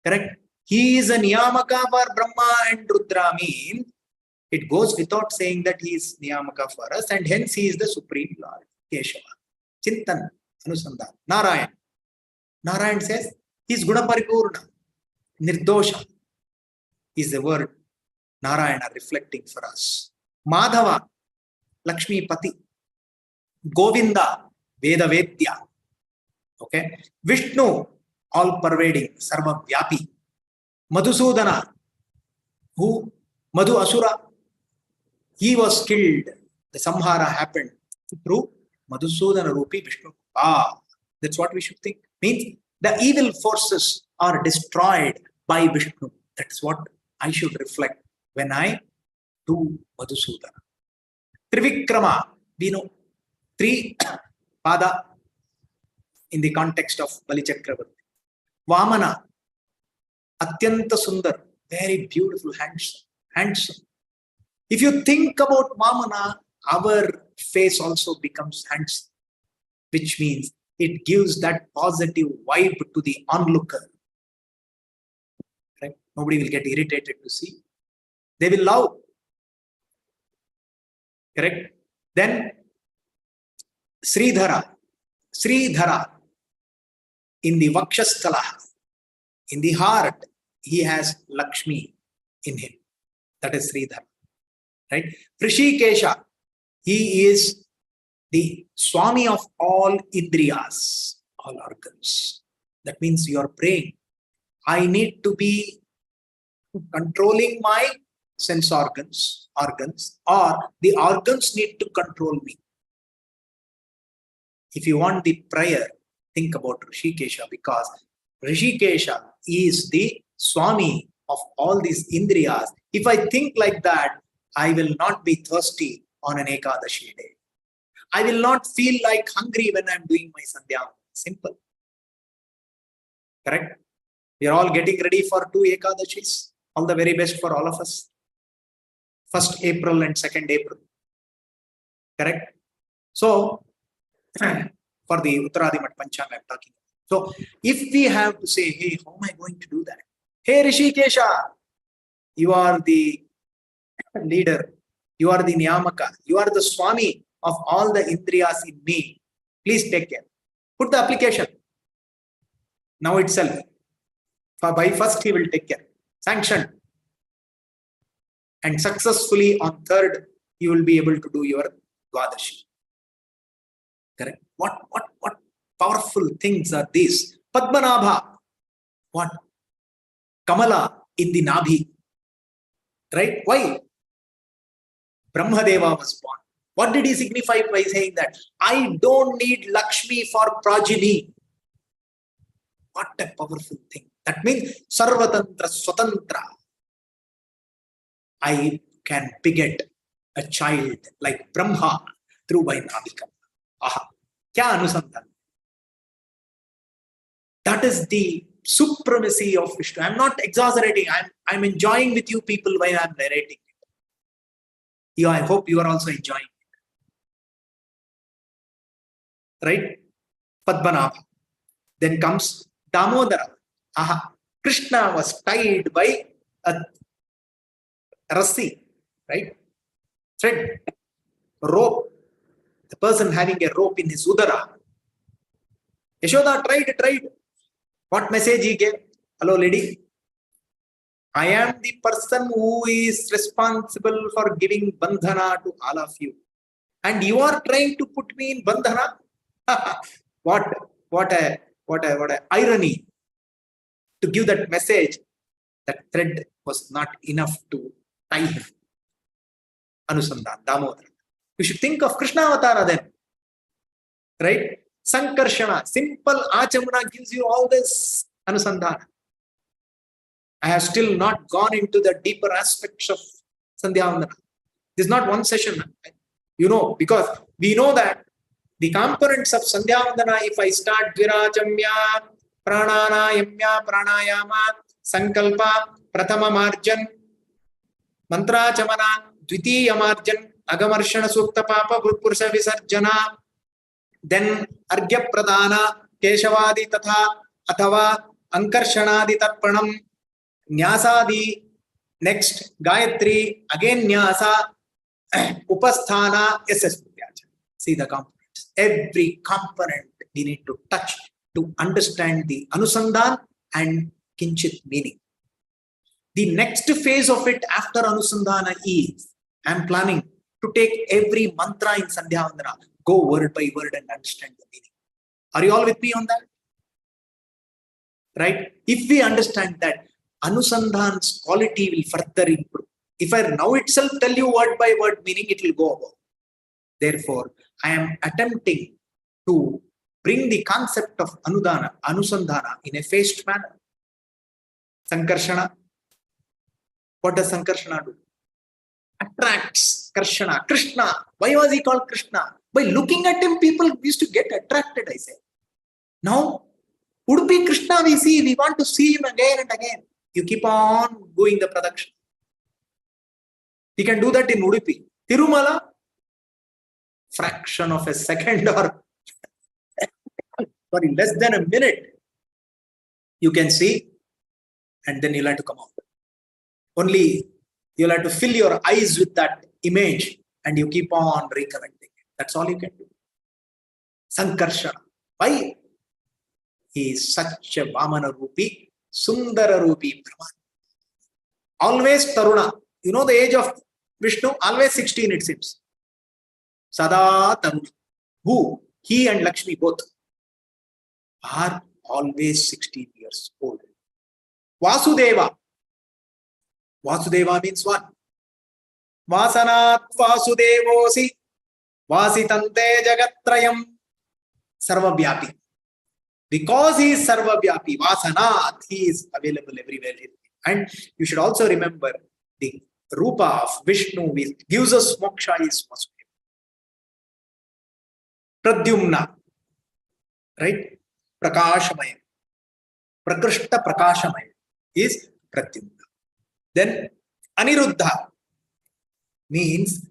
Correct? He is a Niyamaka for Brahma and Rudra. Means it goes without saying that he is Niyamaka for us, and hence he is the supreme Lord. Keshava. Chintan, Anusandhana. Narayan. Narayan says he is Guna Paripurna. Nirdosha is the word Narayana reflecting for us. Madhava, Lakshmi Pati. Govinda, Veda Vedya. Okay. Vishnu, all pervading, Sarva Vyapi. Madhusudana, who? Madhu Asura. He was killed. The Samhara happened through Madhusudana Rupi Vishnu. That's what we should think. Means the evil forces are destroyed by Vishnu. That's what I should reflect when I do Madhusudana. Trivikrama, we know 3 pada in the context of Bali Chakravarti. Vamana, Atyanta Sundar, very beautiful, handsome. If you think about Vamana, our face also becomes handsome, which means it gives that positive vibe to the onlooker. Right? Nobody will get irritated to see. They will love. Correct? Then Sridhara, in the Vakshasthala, in the heart, he has Lakshmi in him. That is Sridhara. Right? Rishikesha, he is the Swami of all Indriyas, all organs. That means you are praying. I need to be controlling my sense organs, or the organs need to control me. If you want the prayer, think about Rishikesha, because Rishikesha is the Swami of all these Indriyas. If I think like that, I will not be thirsty on an Ekadashi day. I will not feel like hungry when I'm doing my Sandhya. Simple. Correct? We are all getting ready for 2 Ekadashis. All the very best for all of us. 1st April and 2nd April. Correct? So, for the Uttaradimat Panchanga I'm talking about. So, if we have to say, hey, how am I going to do that? Hey, Rishikesha, you are the leader. You are the Niyamaka. You are the Swami of all the Indriyas in me. Please take care. Put the application. Now itself. By 1st, he will take care. Sanctioned. And successfully on 3rd, you will be able to do your Dwadashi. Correct? What powerful things are these? Padmanabha. What? Kamala in the Nabhi. Right? Why? Brahmadeva was born. What did he signify by saying that? I don't need Lakshmi for progeny. What a powerful thing. That means Sarvatantra Swatantra. I can beget a child like Brahma through my Nabhika. Aha. Kya anusandhana? That is the supremacy of Vishnu. I'm not exaggerating. I'm enjoying with you people while I'm narrating it. Yeah, I hope you are also enjoying it. Right? Padmanabha. Then comes Damodara. Aha. Krishna was tied by a rassi, right? Thread, rope. The person having a rope in his udara. Yashoda tried. What message he gave? Hello, lady. I am the person who is responsible for giving bandhana to all of you. And you are trying to put me in bandhana? What a irony. To give that message, that thread was not enough to tie him. Anusandhana, Damodara. You should think of Krishna Avatara then. Right? Sankarshana, simple Achamana gives you all this Anusandhana. I have still not gone into the deeper aspects of Sandhya Vandana. This is not one session. You know, because we know that the components of Sandhya Vandana, if I start Virachamya, Pranana, Yamya, Pranayama, Sankalpa, Pratama Marjan, Mantra Chamana, Dvitiya Marjan, Agamarshana Sukta Papa, Bhutpursa Visarjana, then Argya Pradana, Keshavadi Tatha, Athava, Ankarshanadi Tarpanam, Nyasadi, next Gayatri, again Nyasa, Upasthana, SS. See the components. Every component we need to touch to understand the Anusandhan and Kinchit meaning. The next phase of it after Anusandhana is, I am planning to take every mantra in Sandhya Vandana, go word by word and understand the meaning. Are you all with me on that? Right? If we understand that, Anusandhan's quality will further improve. If I now itself tell you word by word meaning, it will go above. Therefore, I am attempting to bring the concept of Anusandhana in a phased manner. Sankarshana. What does Sankarshana do? Attracts Karshana. Krishna. Why was he called Krishna? By looking at him, people used to get attracted, I say. Now, Udupi Krishna we see, we want to see him again and again. You keep on going the production. We can do that in Udupi. Tirumala, fraction of a second or sorry, less than a minute, you can see, and then you'll have to come out. Only you'll have to fill your eyes with that image and you keep on recollecting it. That's all you can do. Sankarshana. Why? He is such a Vamana Rupi, Sundara Rupi Brahman. Always Taruna. You know the age of Vishnu? Always 16 it seems. Sada Taruna. Who? He and Lakshmi both are always 16 years old. Vasudeva. Vasudeva means what? Vasanat Vasudevosi Vasitante Jagatrayam Sarvabhyapi. Because he is Sarvabhyapi, Vasanat, he is available everywhere. And you should also remember the Rupa of Vishnu which gives us moksha is Vasudeva. Pradyumna, right? Prakashamaya. Prakrishta Prakashamaya is Pradyumna. Then Aniruddha means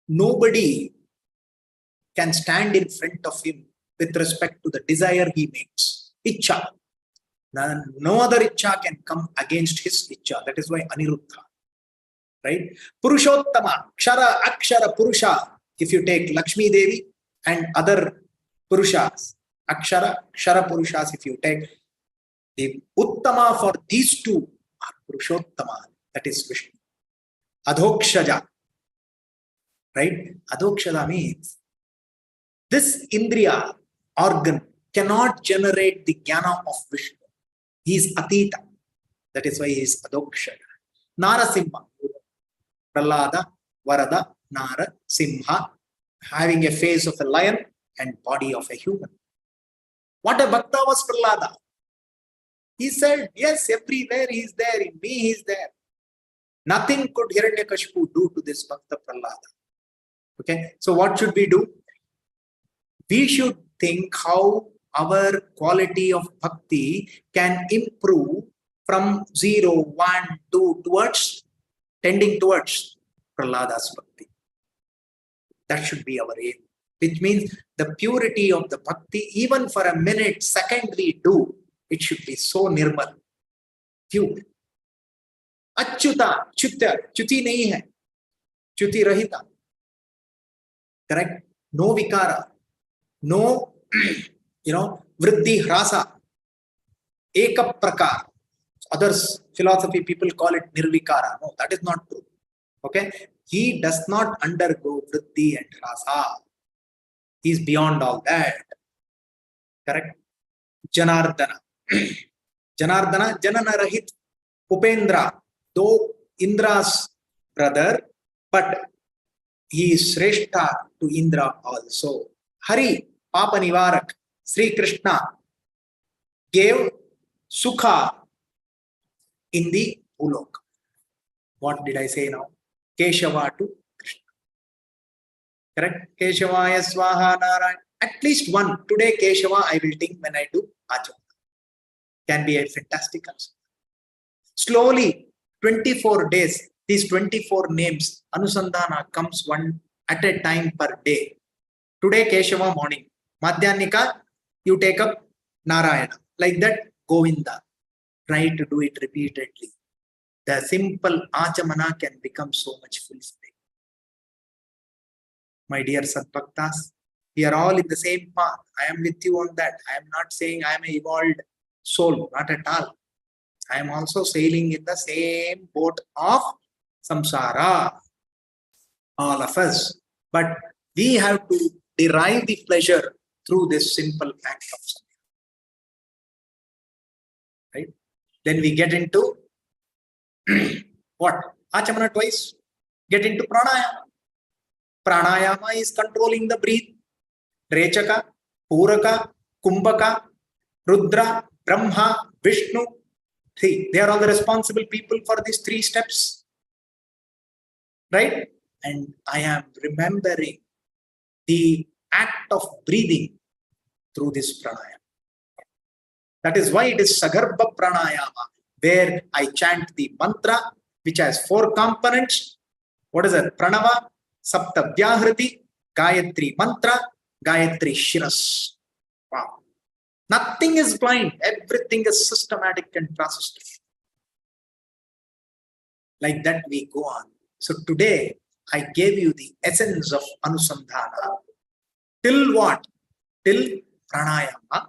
nobody can stand in front of him with respect to the desire he makes. Ichcha. No other Ichcha can come against his Ichcha. That is why Aniruddha. Right? Purushottama, Kshara, Akshara, Purusha. If you take Lakshmi Devi and other Purushas, Akshara, Kshara Purushas, if you take the Uttama for these two are Purushottama. That is Vishnu. Adhokshaja. Right? Adhokshaja means this Indriya organ cannot generate the jnana of Vishnu. He is Atita. That is why he is Adhokshaja. Narasimha. Prahlada, Varada, Nara, Simha, having a face of a lion and body of a human. What a Bhakta was Prahlada. He said, yes, everywhere he is there, in me he is there. Nothing could Hiranyakashipu do to this Bhakta Prahlada. Okay, so what should we do? We should think how our quality of bhakti can improve from 0, 1, 2 towards, tending towards Prahlada's bhakti. That should be our aim. Which means the purity of the bhakti, even for a minute, second we do, it should be so nirmal, pure. Achyuta, Chutya, Chuti nahi hai. Chuti rahita. Correct? No vikara. No, vriddhi hrasa. Eka prakar. Others, philosophy people call it nirvikara. No, that is not true. Okay? He does not undergo vriddhi and hrasa. He is beyond all that. Correct? Janardana. Janardana, Janana Rahit, Upendra, though Indra's brother, but he is Shrestha to Indra also. Hari, Papa Nivarak, Sri Krishna gave Sukha in the Ulok. What did I say now? Keshava to Krishna. Correct? Keshavaya Swaha Narayan. At least one. Today Keshava I will think when I do Achamana. Can be a fantastic answer. Slowly, 24 days, these 24 names, anusandhana comes one at a time per day. Today, Keshava morning. Madhyanika, you take up Narayana. Like that, Govinda. Try to do it repeatedly. The simple Achamana can become so much fulfilling. My dear Sadbhaktas, we are all in the same path. I am with you on that. I am not saying I am an evolved soul, not at all. I am also sailing in the same boat of samsara, all of us. But we have to derive the pleasure through this simple act of Sandhya. Right? Then we get into what? Achamana twice. Get into pranayama. Pranayama is controlling the breath. Rechaka, Puraka, Kumbhaka, Rudra, Brahma, Vishnu. See, they are all the responsible people for these 3 steps. Right? And I am remembering the act of breathing through this pranayama. That is why it is Sagarbha Pranayama, where I chant the mantra, which has 4 components. What is it? Pranava, Sapta Vyahriti, Gayatri Mantra, Gayatri Shiras. Wow. Nothing is blind. Everything is systematic and processed. Like that we go on. So today, I gave you the essence of anusandhana. Till what? Till pranayama.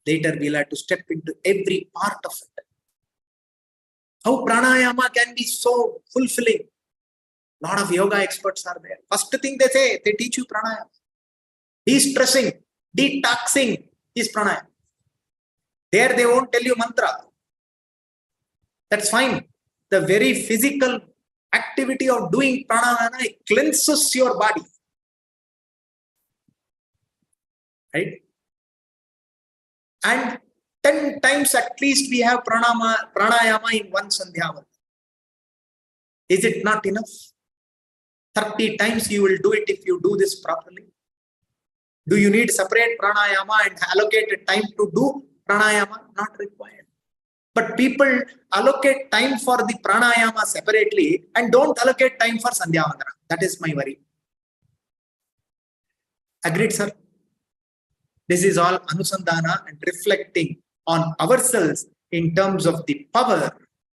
Later, we'll have to step into every part of it. How pranayama can be so fulfilling. A lot of yoga experts are there. First thing they say, they teach you pranayama. De-stressing, detoxing is pranayama. There they won't tell you mantra. That's fine. The very physical activity of doing pranayama cleanses your body. Right? And 10 times at least we have pranayama in one Sandhya. Is it not enough? 30 times you will do it if you do this properly. Do you need separate pranayama and allocate a time to do pranayama? Not required. But people allocate time for the pranayama separately and don't allocate time for Sandhya Vandana. That is my worry. Agreed, sir? This is all anusandhana and reflecting on ourselves in terms of the power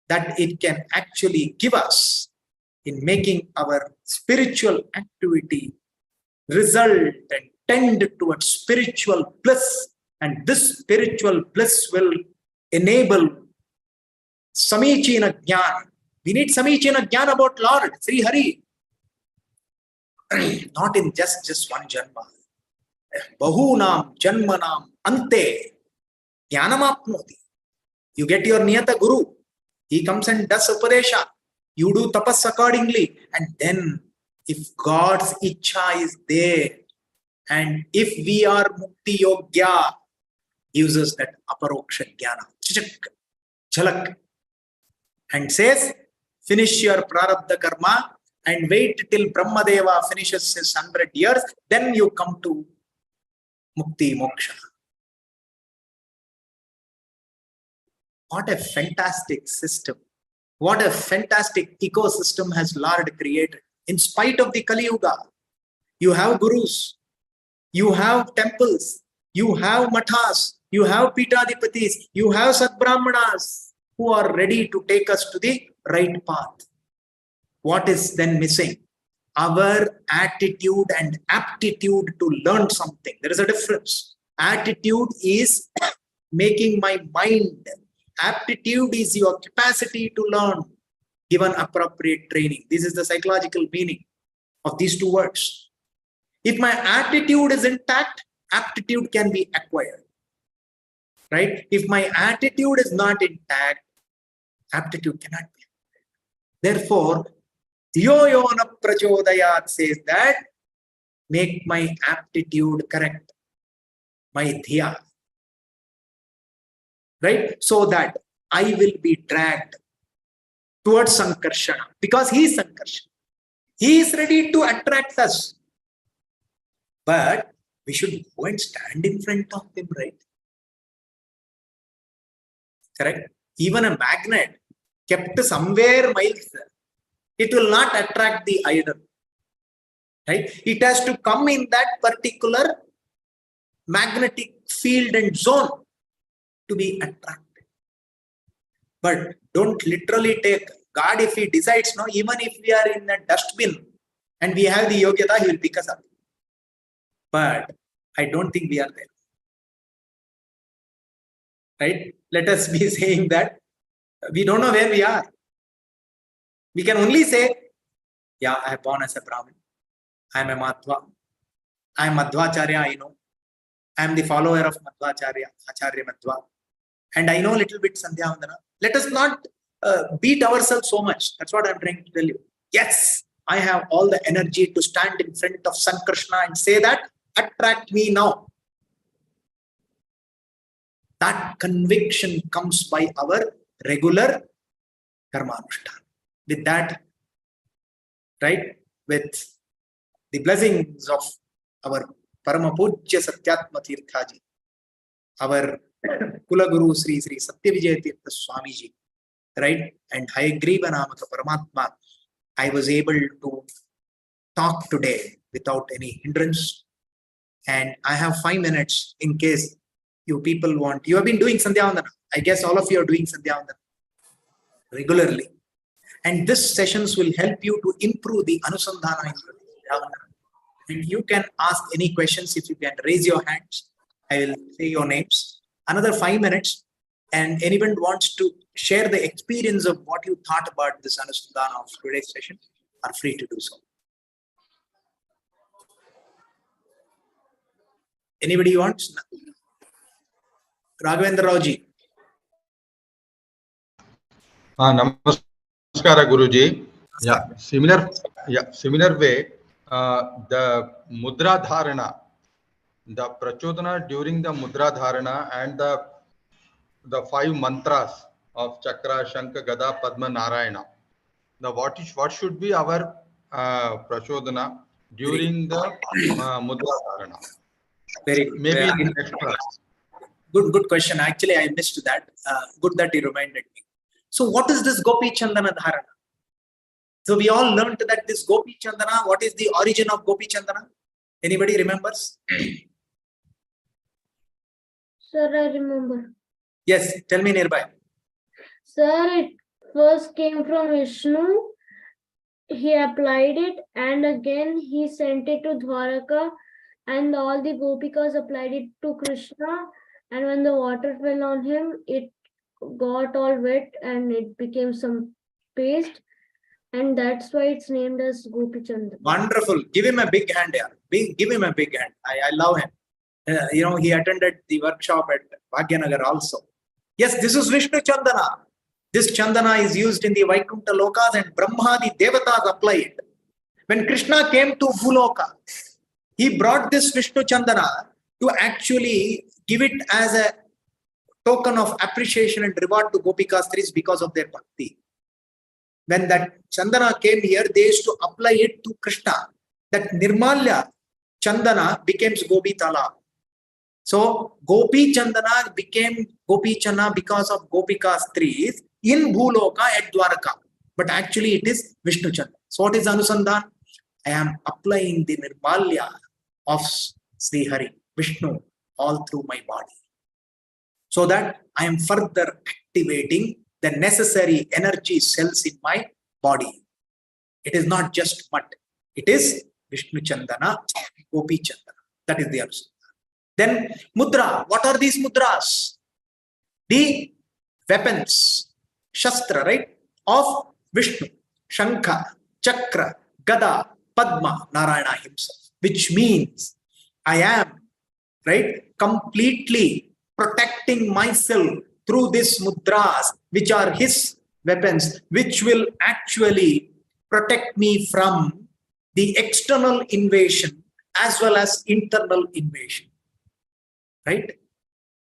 that it can actually give us in making our spiritual activity result and tend towards spiritual bliss. And this spiritual bliss will enable Samichina Jnana, We need Samichina Jnana about Lord, Sri Hari. Not in just one Janma. Bahunam Janmanam Ante Jnanamapnoti. You get your Niyata Guru. He comes and does Upadesha. You do tapas accordingly. And then, if God's Ichha is there, and if we are Mukti Yogya, gives us that Aparoksha Jnana. Chalak. And says, finish your Prarabdha Karma and wait till Brahmadeva finishes his 100 years, then you come to Mukti Moksha. What a fantastic system. What a fantastic ecosystem has Lord created. In spite of the Kali Yuga, you have gurus, you have temples, you have mathas, you have pitadipatis, you have sadbrahmanas who are ready to take us to the right path. What is then missing? Our attitude and aptitude to learn something. There is a difference. Attitude is making my mind. Aptitude is your capacity to learn, given appropriate training. This is the psychological meaning of these two words. If my attitude is intact, aptitude can be acquired. Right? If my attitude is not intact, aptitude cannot be acquired. Therefore, Dhiyo na prachodayat says that make my aptitude correct, my dhiya. Right? So that I will be dragged towards Sankarshana, because he is Sankarshana. He is ready to attract us. But we should go and stand in front of him, right? Correct? Even a magnet kept somewhere miles, it will not attract the idol. Right? It has to come in that particular magnetic field and zone to be attracted. But don't literally take God. If he decides, no, even if we are in a dustbin and we have the yogyata, he will pick us up. But I don't think we are there. Right? Let us be saying that we don't know where we are. We can only say, yeah, I am born as a Brahmin. I am a Madhva. I am Madhvacharya, I know. I am the follower of Madhvacharya, Acharya Madhva. And I know a little bit Sandhya Vandana. Let us not beat ourselves so much. That's what I'm trying to tell you. Yes, I have all the energy to stand in front of Sankrishna and say that, attract me now. That conviction comes by our regular karmanushtana. With that, right, with the blessings of our Parama Pujya Satyatma Tirthaji, our Kulaguru Sri Satyavijaya Tirtha Swamiji, right, and Hayagriva Namaka Paramatma, I was able to talk today without any hindrance. And I have 5 minutes in case you people want. You have been doing Sandhya Vandana. I guess all of you are doing Sandhya Vandana regularly. And this sessions will help you to improve the anusandhana in Sandhya Vandana. And you can ask any questions. If you can raise your hands, I will say your names. Another 5 minutes. And anyone wants to share the experience of what you thought about this anusandhana of today's session, are free to do so. Anybody wants? Raghavendra Rauji. Namaskara Guruji. Yeah, similar way, the mudra dharana, the prachodhana during the mudra dharana and the 5 mantras of Chakra, Shankha, Gada, Padma, Narayana. What should be our prachodhana during the mudra dharana? Very good. Maybe in the next class. Good question. Actually, I missed that. Good that you reminded me. So what is this Gopi Chandana Dharana? So we all learned that this Gopi Chandana, what is the origin of Gopi Chandana? Anybody remembers? Sir, I remember. Yes, tell me nearby. Sir, it first came from Vishnu. He applied it and again he sent it to Dwaraka and all the Gopikas applied it to Krishna, and when the water fell on him, it got all wet and it became some paste, and that's why it's named as Gopi Chandana. Wonderful. Give him a big hand here. Give him a big hand. I love him. He attended the workshop at Bhagyanagar also. Yes, this is Vishnu Chandana. This Chandana is used in the Vaikuntha Lokas, and Brahma, the Devatas apply it. When Krishna came to Bhuloka, he brought this Vishnu Chandana to actually give it as a token of appreciation and reward to Gopikastris because of their bhakti. When that Chandana came here, they used to apply it to Krishna. That Nirmalya Chandana became Gopi Tala. So Gopi Chandana became Gopi Chandana because of Gopikastris in Bhuloka at Dwaraka. But actually it is Vishnu Chandana. So what is anusandhana? I am applying the Nirmalya of Sri Hari, Vishnu, all through my body, so that I am further activating the necessary energy cells in my body. It is not just mud. It is Vishnu Chandana, Gopi Chandana. That is the answer. Then mudra. What are these mudras? The weapons, shastra, right, of Vishnu. Shankha, Chakra, Gada, Padma, Narayana himself. Which means I am, right, completely protecting myself through these mudras, which are his weapons, which will actually protect me from the external invasion as well as internal invasion, right?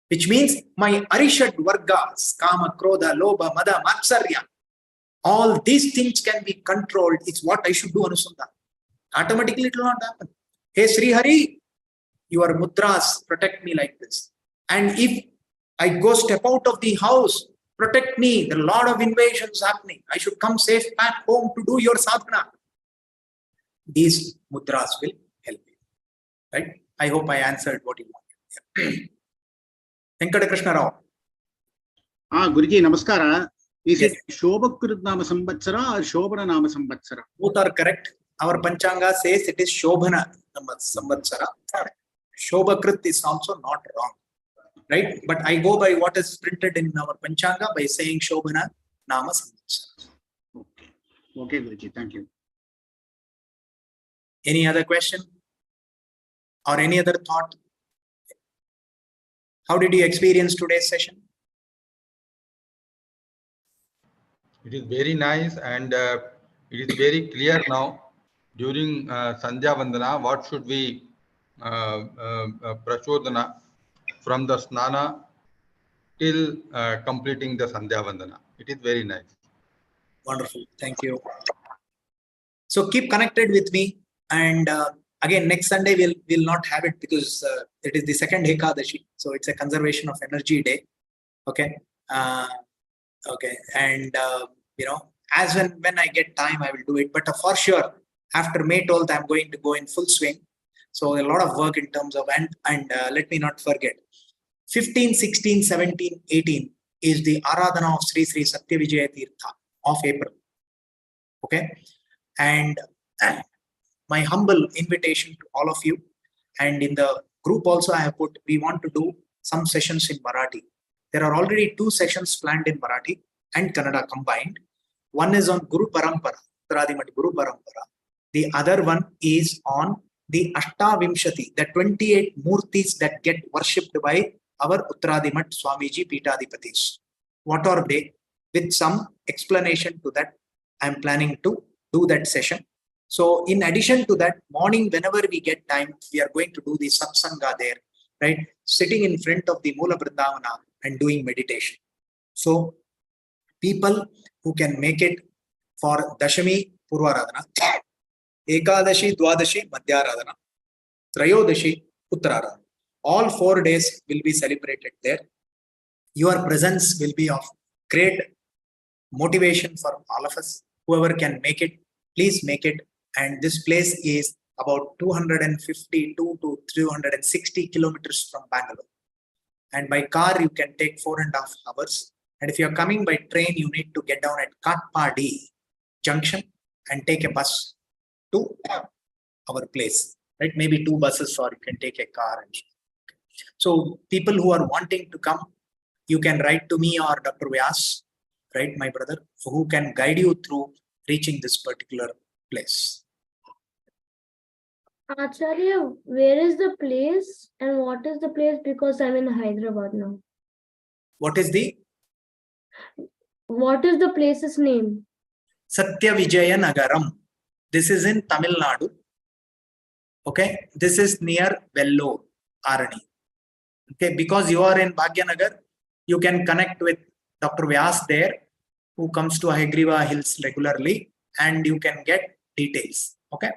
Which means my Arishad Vargas, Kama, Krodha, Lobha, Mada, Matsarya, all these things can be controlled. It's what I should do, Anusandhana. Automatically it will not happen. Hey Sri Hari, your mudras protect me like this. And if I go step out of the house, protect me. There are a lot of invasions happening. I should come safe back home to do your sadhana. These mudras will help you. Right? I hope I answered what you wanted. Venkata Krishna Rao. Guruji, namaskara. Is Yes. it Shobhakrit Nama Samvatsara or Shobhana Nama Samvatsara? Both are correct. Our Panchanga says it is Shobhana Samvatsara. Shobhakrit is also not wrong. Right? But I go by what is printed in our Panchanga by saying Shobhana Nama Samvatsara. Okay. Okay, Guruji. Thank you. Any other question? Or any other thought? How did you experience today's session? It is very nice, and it is very clear now. During Sandhya Vandana, what should we prachodana from the snana till completing the Sandhya Vandana. It is very nice. Wonderful. Thank you. So keep connected with me. And again, next Sunday we'll not have it because it is the second Ekadashi. So it's a conservation of energy day. Okay. Okay. And as when I get time, I will do it. But for sure, after May 12th, I'm going to go in full swing. So a lot of work in terms of, and let me not forget, 15, 16, 17, 18 is the Aradhana of Sri Sri Satya Vijaya Tirtha of April. Okay. And my humble invitation to all of you, and in the group also I have put, we want to do some sessions in Marathi. There are already 2 sessions planned in Marathi and Kannada combined. One is on Guru Parampara, Uttaradhimat Guru Parampara. The other one is on the Ashtavimshati, the 28 Murtis that get worshipped by our Uttaradhimat Swamiji Peethadhipatis. What are they? With some explanation to that, I am planning to do that session. So in addition to that, morning, whenever we get time, we are going to do the satsanga there, right? Sitting in front of the Moola Vrindavana and doing meditation. So people who can make it for Dashami Purvaradhana, Ekadashi, Dwadashi, Madhyaradhana, Trayodashi, Uttaradhana. All 4 days will be celebrated there. Your presence will be of great motivation for all of us. Whoever can make it, please make it. And this place is about 252 to 360 kilometers from Bangalore. And by car, you can take 4.5 hours. And if you're coming by train, you need to get down at Katpadi Junction and take a bus to our place, right? Maybe 2 buses, or you can take a car. So people who are wanting to come, you can write to me or Dr. Vyas, right, my brother, who can guide you through reaching this particular place. Acharya, where is the place and what is the place? Because I'm in Hyderabad now. What is the place's name? Satyavijayanagaram? This is in Tamil Nadu. Okay, this is near Vellore, Arani. Okay, because you are in Bhagyanagar, you can connect with Dr. Vyas there, who comes to Hayagriva Hills regularly, and you can get details. Okay.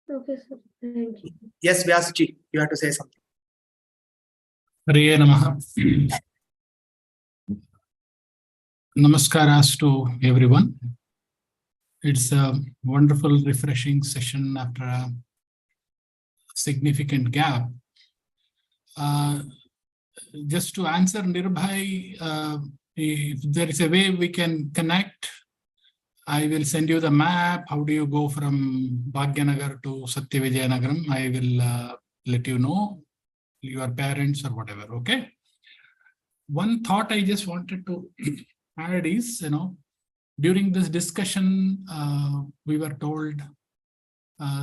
Okay, sir. Thank you. Yes, Vyasji, you have to say something. Hare Namaha. Namaskaras to everyone. It's a wonderful, refreshing session after a significant gap. Just to answer Nirbhai, if there is a way we can connect, I will send you the map. How do you go from Bhagyanagar to Satyavijayanagaram? I will let you know, your parents or whatever, okay? One thought I just wanted to add is, during this discussion, we were told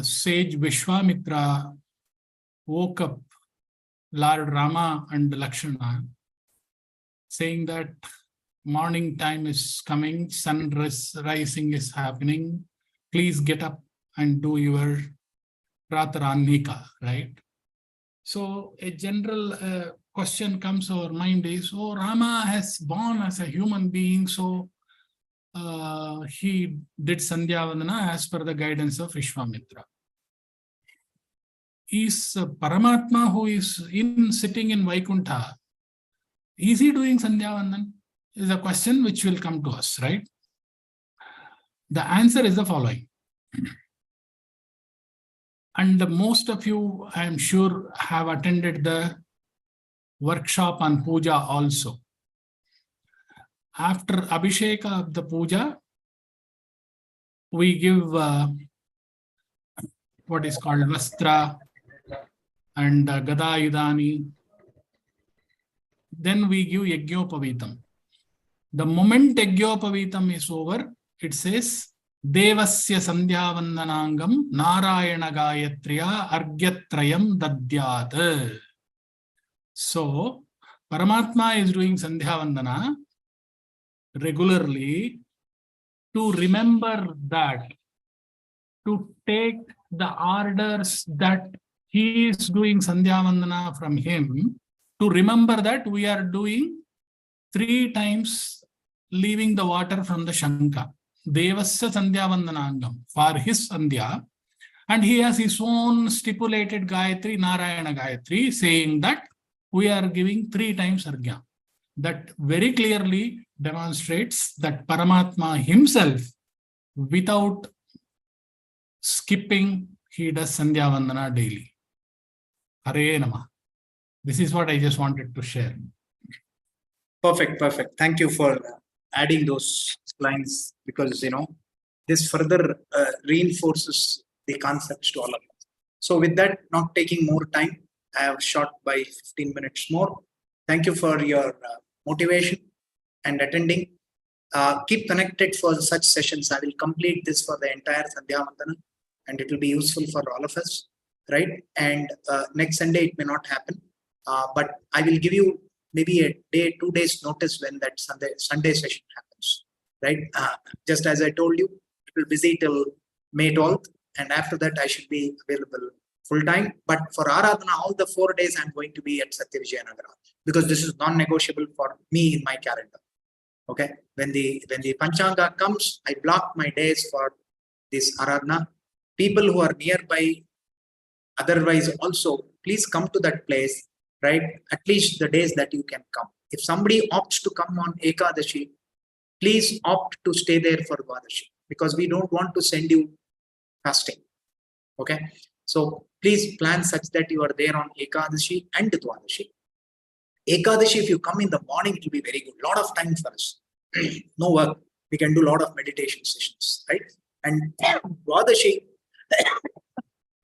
sage Vishwamitra woke up Lord Rama and Lakshmana, saying that morning time is coming, sun rising is happening, please get up and do your Prataranika, right? So a general question comes to our mind is, oh, Rama has born as a human being, so he did Sandhya Vandana as per the guidance of Vishwamitra. Is Paramatma, who is sitting in Vaikuntha, is he doing Sandhya Vandana? Is a question which will come to us, right? The answer is the following. And most of you, I am sure, have attended the workshop on puja also. After Abhisheka of the puja, we give what is called Vastra and Gadayudani. Then we give Yajñopavitam. The moment Yajñopavitam is over, it says, Devasya Sandhya Vandanangam Narayana Gayatriya Argyatrayam Dadyat. So, Paramatma is doing Sandhya Vandana regularly to remember that, to take the orders that he is doing Sandhya Vandana from him, to remember that we are doing 3 times leaving the water from the Shanka. Devasya Sandhya Vandanangam for his Sandhya, and he has his own stipulated Gayatri, Narayana Gayatri, saying that we are giving 3 times Argya. That very clearly demonstrates that Paramatma himself, without skipping, he does Sandhya Vandana daily. Hare Namah. This is what I just wanted to share. Perfect, perfect. Thank you for adding those lines, because this further reinforces the concepts to all of us. So with that, not taking more time, I have shot by 15 minutes more. Thank you for your motivation and attending. Keep connected for such sessions. I will complete this for the entire Sandhya Vandana, and it will be useful for all of us, right? And next Sunday it may not happen, but I will give you maybe a day, 2 days notice when that Sunday session happens, right? Just as I told you, it will be busy till May 12th, and after that I should be available full time. But for Aradhana, all the 4 days I'm going to be at Satyavijayanagara, because this is non-negotiable for me in my calendar. Okay, when the Panchanga comes, I block my days for this Aradhana. People who are nearby, otherwise also, please come to that place, right? At least the days that you can come. If somebody opts to come on Ekadashi, please opt to stay there for Dwadashi, because we don't want to send you fasting. Okay, so please plan such that you are there on Ekadashi and Dwadashi. Ekadashi, if you come in the morning, it will be very good. Lot of time for us. No work. We can do a lot of meditation sessions, right? And Dwadashi,